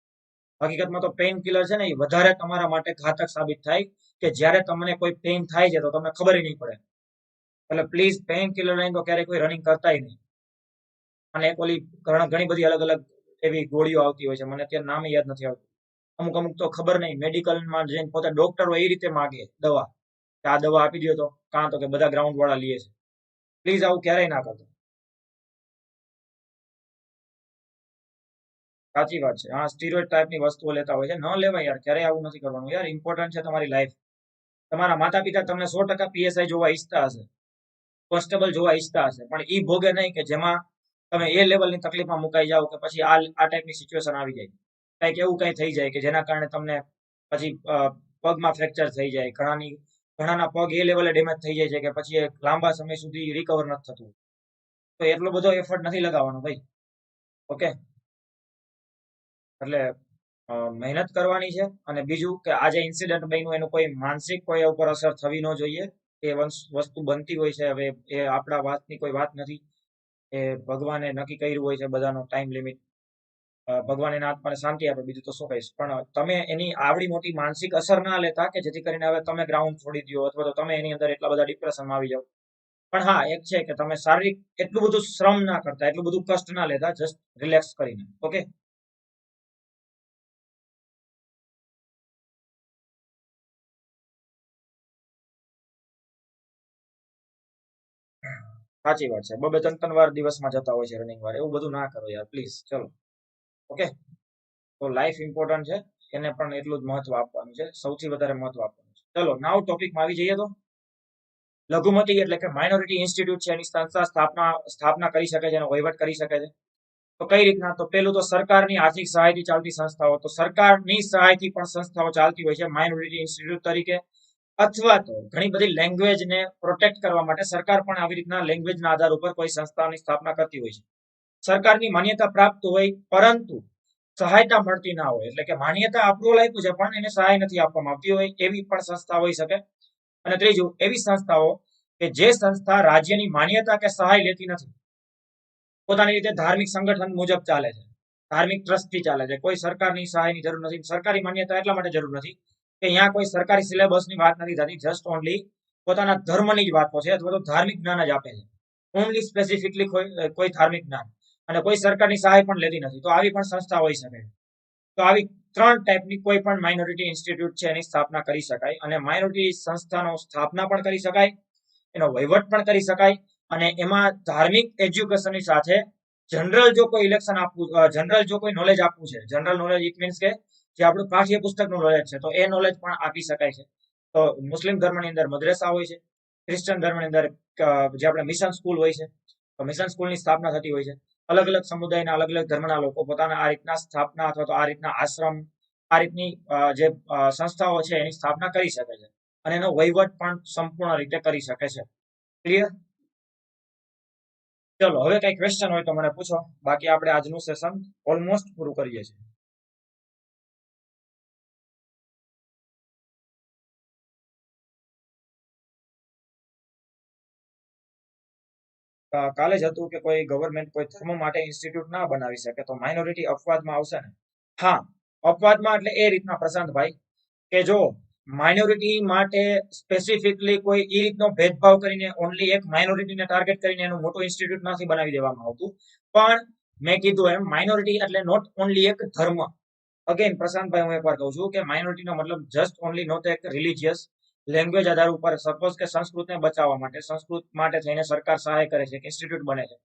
હકીકતમાં તો પેઇન કિલર છે ને એ વધારે તમારા માટે ઘાતક સાબિત થાય કે જ્યારે તમને કોઈ પેઇન થાય છે તો તમને ખબર નહીં પડે. એટલે પ્લીઝ પેઇન કિલર લઈને તો ક્યારેય કોઈ રનિંગ કરતા નહીં. અને એક ઓલી ઘણી બધી અલગ અલગ એવી ગોળીઓ આવતી હોય છે, મને અત્યારે નામ યાદ નથી આવતું. અમુક અમુક તો ખબર નહીં, મેડિકલમાં જઈને પોતે ડોક્ટરો એ રીતે માગે દવા કે આ દવા આપી દો, તો કાં તો કે બધા ગ્રાઉન્ડ વાળા લે છે. પ્લીઝ આવું ક્યારેય ના કરતો. સાચી વાત છે. હા, સ્ટીરોઇડ ટાઈપની વસ્તુઓ લેતા હોય છે, ન લેવાય યાર, ક્યારેય આવું નથી કરવાનું યાર. ઇમ્પોર્ટન્ટ છે તમારી લાઈફ. તમારા માતા પિતા તમને 100% પીએસઆઈ જોવા ઈચ્છતા હશે, કોન્સ્ટેબલ જોવા ઈચ્છતા હશે, પણ ઈ ભોગે નહીં કે જેમાં તમે એ લેવલની તકલીફમાં મુકાઈ જાઓ કે પછી આ ટાઈપની સિચ્યુએશન આવી જાય, કંઈક એવું કંઈ થઈ જાય કે જેના કારણે તમને પછી પગમાં ફ્રેક્ચર થઈ જાય. ઘણાના પગ એ લેવલે ડેમેજ થઈ જાય છે કે પછી લાંબા સમય સુધી રિકવર નથી થતું. તો એટલો બધો એફર્ટ નથી લગાવવાનો ભાઈ. ઓકે, એટલે મહેનત કરવાની છે. અને બીજું કે આજે ઇન્સિડન્ટ બન્યું એનું કોઈ માનસિક કોઈ ઉપર અસર થવી ન જોઈએ. એ વસ્તુ બનતી હોય છે, હવે એ આપણા વાતની કોઈ વાત નથી, એ ભગવાને નક્કી કર્યું હોય છે બધાનો ટાઈમ લિમિટ. ભગવાન એના આત્માને શાંતિ આપે, બીજું તો શું કહીશ. પણ તમે એની આવડી મોટી માનસિક અસર ના લેતા કે જેથી કરીને હવે તમે ગ્રાઉન્ડ છોડી દો અથવા તો તમે એની અંદર એટલા બધા ડિપ્રેશનમાં આવી જાઓ. પણ હા એક છે કે તમે શારીરિક એટલું બધું શ્રમ ના કરતા, એટલું બધું કષ્ટ ના લેતા, જસ્ટ રિલેક્સ કરીને. ઓકે, સાચી વાત છે. બબે ત્રણ ત્રણ વાર દિવસમાં જતા હોય છે રનિંગ વાર, એવું બધું ના કરો યાર પ્લીઝ. ચલો, ઓકે. તો લાઈફ ઇમ્પોર્ટન્ટ છે, એને પણ એટલું જ મહત્વ આપવાનું છે, સૌથી વધારે મહત્વ આપવાનું છે. ચલો નાવ ટોપિકમાં આવી જઈએ. તો લઘુમતી એટલે કે માઇનોરિટી ઇન્સ્ટિટ્યૂટ છે, એની સંસ્થા સ્થાપના કરી શકે છે, એનો વહીવટ કરી શકે છે. તો કઈ રીતના? તો પેલું તો સરકારની આર્થિક સહાયથી ચાલતી સંસ્થાઓ, તો સરકારની સહાયથી પણ સંસ્થાઓ ચાલતી હોય છે માઇનોરિટી ઇન્સ્ટિટ્યૂટ તરીકે. અથવા તો ઘણી બધી લેંગ્વેજને પ્રોટેક્ટ કરવા માટે સરકાર પણ આવી રીતના લેંગ્વેજના આધાર ઉપર કોઈ સંસ્થાની સ્થાપના કરતી હોય છે. સરકારની માન્યતા પ્રાપ્ત હોય પરંતુ સહાયતા મળતી ના હોય, એટલે કે માન્યતા અપ્રુવલ આપ્યું છે પણ એને સહાય નથી આપવામાં આવતી હોય, એવી પણ સંસ્થા હોઈ શકે. અને ત્રીજું, એવી સંસ્થાઓ કે જે સંસ્થા રાજ્યની માન્યતા કે સહાય લેતી નથી, પોતાની રીતે ધાર્મિક સંગઠન મુજબ ચાલે છે, ધાર્મિક ટ્રસ્ટથી ચાલે છે, કોઈ સરકારની સહાયની જરૂર નથી. સરકારી માન્યતા એટલા માટે જરૂર નથી કે અહીંયા કોઈ સરકારી સિલેબસની વાત નથી થતી, જસ્ટ ઓનલી પોતાના ધર્મની જ વાતો છે, અથવા તો ધાર્મિક જ્ઞાન જ આપે છે, ઓનલી સ્પેસિફિકલી કોઈ ધાર્મિક જ્ઞાન, અને કોઈ સરકારની સહાય પણ લેતી નથી. તો આવી પણ સંસ્થા હોઈ શકે. તો આવી ત્રણ ટાઈપની કોઈ પણ માઇનોરિટી ઇન્સ્ટિટ્યૂટ છે એની સ્થાપના કરી શકાય, અને માઇનોરિટી સંસ્થાનો સ્થાપના પણ કરી શકાય, એનો વહીવટ પણ કરી શકાય, અને એમાં ધાર્મિક એજ્યુકેશનની સાથે જનરલ જો કોઈ ઇલેક્શન આપવું, જનરલ જો કોઈ નોલેજ આપવું છે, જનરલ નોલેજ ઇટ મીન્સ કે જે આપણું પાઠ્યપુસ્તકનું નોલેજ છે, તો એ નોલેજ પણ આપી શકાય છે. તો મુસ્લિમ ધર્મની અંદર મદ્રેસા હોય છે, ક્રિશ્ચન ધર્મની અંદર જે આપણે મિશન સ્કૂલ હોય છે, તો મિશન સ્કૂલની સ્થાપના થતી હોય છે. અલગ અલગ સમુદાયના અલગ અલગ ધર્મના લોકો પોતાના આ રીતના સ્થાપના, અથવા તો આ રીતના આશ્રમ, આ રીતની જે સંસ્થાઓ છે એની સ્થાપના કરી શકે છે, અને એનો વહીવટ પણ સંપૂર્ણ રીતે કરી શકે છે. ક્લિયર? ચલો હવે કઈ ક્વેશ્ચન હોય તો મને પૂછો, બાકી આપણે આજનું સેશન ઓલમોસ્ટ પૂરું કરીએ છીએ. કાલે જ હતું કે કોઈ ગવર્મેન્ટ કોઈ ધર્મ માટે ઇન્સ્ટિટ્યૂટ ના બનાવી શકે, તો માઇનોરિટી અપવાદમાં આવશે ને? હા, અપવાદમાં એટલે એ રીતના પ્રશાંતભાઈ કે જો માઇનોરિટી માટે સ્પેસિફિકલી કોઈ એ રીતનો ભેદભાવ કરીને ઓનલી એક માઇનોરિટીને ટાર્ગેટ કરીને એનું મોટું ઇન્સ્ટિટ્યૂટ નથી બનાવી દેવામાં આવતું. પણ મેં કીધું એમ માઇનોરિટી એટલે નોટ ઓનલી એક ધર્મ. અગેન પ્રશાંતભાઈ હું એકવાર કહું છું કે માઇનોરિટીનો મતલબ જસ્ટ ઓનલી નોટ એક રિલિજિયસ લેંગ્વેજ આધાર ઉપર, સપોઝ કે સંસ્કૃતને બચાવવા માટે, સંસ્કૃત માટે થઈને સરકાર સહાય કરે છે, ઇન્સ્ટિટ્યૂટ બને છે,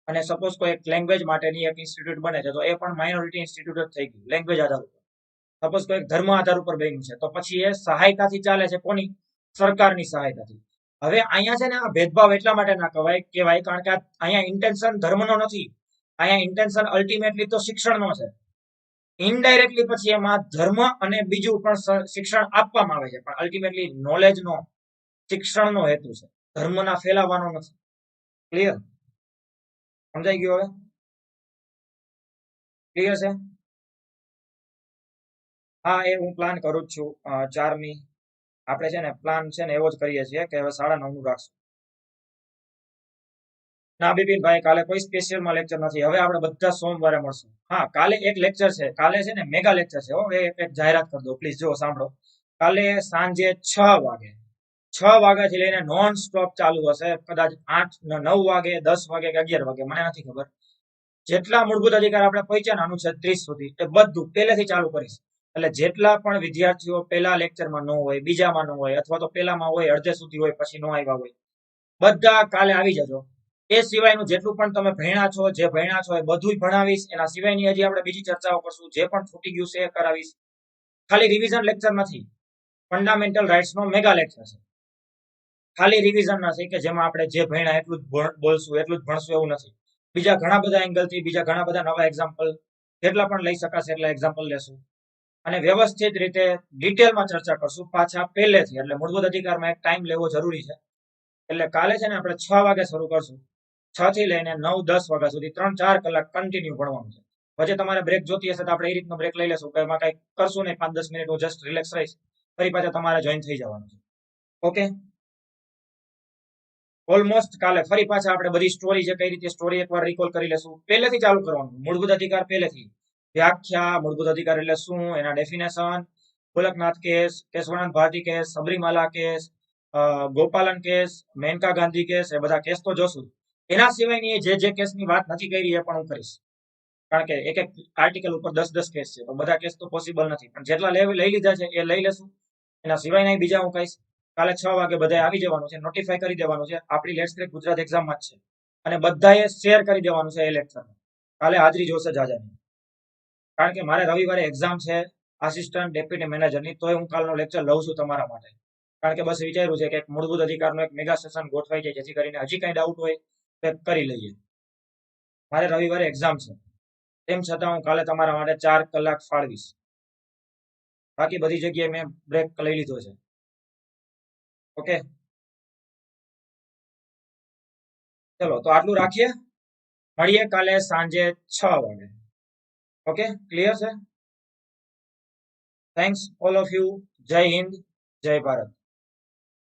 અને સપોઝ કોઈ એક લેંગ્વેજ માટેની એક ઇન્સ્ટિટ્યૂટ બને છે, તો એ પણ માઇનોરિટી ઇન્સ્ટિટ્યૂટ જ થઈ ગયું લેંગ્વેજ આધાર ઉપર. સપોઝ કોઈ ધર્મ આધાર ઉપર બન્યું છે, તો પછી એ સહાયતાથી ચાલે છે, કોની? સરકારની સહાયતાથી. હવે અહીંયા છે ને આ ભેદભાવ એટલા માટે ના કહેવાય કારણ કે અહીંયા ઇન્ટેન્શન ધર્મનો નથી, અહીંયા ઇન્ટેન્શન અલ્ટિમેટલી તો શિક્ષણનો છે. ઇનડાયરેક્ટલી પછી એમાં ધર્મ અને બીજું પણ શિક્ષણ આપવામાં આવે છે, પણ અલ્ટિમેટલી નોલેજનો, શિક્ષણનો હેતુ છે, ધર્મના ફેલાવવાનો નથી. ક્લિયર? સમજાઈ ગયું? હવે ક્લિયર છે? હા, એ હું પ્લાન કરું જ છું 4મી. આપણે છે ને પ્લાન છે ને એવો જ કરીએ છીએ કે હવે 9:30 રાખશું. ના બિપિનભાઈ, કાલે કોઈ સ્પેશિયલમાં લેક્ચર નથી, હવે આપણે બધા સોમવારે મળશું. હા, કાલે એક લેક્ચર છે, કાલે છે ને મેગા લેક્ચર છે. એક જાહેરાત કરી દો પ્લીઝ, જો સાંભળો. કાલે સાંજે 6 વાગે, 6 વાગ્યાથી લઈને નોન સ્ટોપ ચાલુ હશે, કદાચ 8, 9 વાગે, 10 વાગે કે 11 વાગે, મને નથી ખબર. જેટલા મૂળભૂત અધિકાર આપણે પહોંચ્યા ને અનુચ્છેદ 30 સુધી, એ બધું પહેલેથી ચાલુ કરીશ. એટલે જેટલા પણ વિદ્યાર્થીઓ પહેલા લેક્ચરમાં ન હોય, બીજામાં ન હોય, અથવા તો પહેલામાં હોય, અડધે સુધી હોય, પછી ન આવ્યા હોય, બધા કાલે આવી જજો. એ સિવાયનું જેટલું પણ તમે ભણ્યા છો, જે ભણ્યા છો એ બધું ભણાવીશ. એના સિવાયની હજી આપણે બીજી ચર્ચાઓ કરશું, જે પણ છૂટી ગયું છે એ કરાવીશ. ખાલી રિવિઝન લેક્ચર નથી, ફંડામેન્ટલ રાઇટ્સનો મેગા લેક્ચર છે. ખાલી રિવિઝન નથી કે જેમાં આપણે જે ભણ્યા એટલું જ બોલશું, એટલું જ ભણશું એવું નથી. બીજા ઘણા બધા એંગલથી, બીજા ઘણા બધા નવા એક્ઝામ્પલ, જેટલા પણ લઈ શકાશે એટલા એક્ઝામ્પલ લેશું, અને વ્યવસ્થિત રીતે ડિટેલમાં ચર્ચા કરશું પાછા પહેલેથી. એટલે મૂળભૂત અધિકારમાં એક ટાઈમ લેવો જરૂરી છે. એટલે કાલે છે ને આપણે 6 વાગે શરૂ કરશું, 6 થી લઈને 9-10 વાગ્યા સુધી 3-4 કલાક કન્ટિન્યુ ભણવાનું છે. પછી તમારે બ્રેક જોતી હશે તો આપણે એ રીતનો બ્રેક લઈ લેશું કે એમાં કઈ કરશું નહીં, 5-10 મિનિટ હું જસ્ટ રિલેક્સ રહીશ, ફરી પાછા તમારે જોઈન થઈ જવાનું છે. ઓકે, ઓલમોસ્ટ કાલે ફરી પાછા આપણે બધી સ્ટોરી, જે કઈ રીતે સ્ટોરી એકવાર રિકોલ કરી લેશું. પહેલેથી ચાલુ કરવાનું, મૂળભૂત અધિકાર પહેલેથી, વ્યાખ્યા, મૂળભૂત અધિકાર એટલે શું, એના definition, Golaknath case, Kesavananda Bharati case, Sabarimala case, Gopalan case, Maneka Gandhi case, એ બધા કેસ તો જોશું. એના સિવાયની જે કેસની વાત નથી કરી એ પણ હું કરીશ. કારણ કે એક એક આર્ટિકલ ઉપર 10-10 કેસ છે, તો બધા કેસ તો પોસિબલ નથી, પણ જેટલા લઈ લીધા છે એ લઈ લેશું. એના સિવાયના બીજા હું કહીશ. કાલે 6 વાગે બધાએ આવી જવાનું છે, નોટિફાઈ કરી દેવાનું છે. આપણી લેટ્સ ક્રેક ગુજરાત એક્ઝામમાં જ છે, અને બધાએ શેર કરી દેવાનું છે એ લેક્ચર. કાલે હાજરી જોશે જાજાની, કારણ કે મારે રવિવારે એક્ઝામ છે આસિસ્ટન્ટ ડેપ્યુટી મેનેજરની, તોય હું કાલનો લેક્ચર લઉં છું તમારા માટે. કારણ કે બસ વિચાર્યું છે કે એક મૂળભૂત અધિકારનો એક મેગા સેશન ગોઠવાઈ જાય, જેથી કરીને હજી કઈ ડાઉટ હોય તો કરી લઈએ. મારે રવિવારે એક્ઝામ છે, તેમ છતાં હું કાલે તમારા માટે 4 કલાક ફાળવીશ. બાકી બધી જગ્યાએ મેં બ્રેક લઈ લીધો છે. ઓકે, ચલો તો આટલું રાખીએ. મળીએ કાલે સાંજે 6 વાગે. ઓકે, ક્લિયર છે? Thanks all of you. જય હિન્દ, જય ભારત.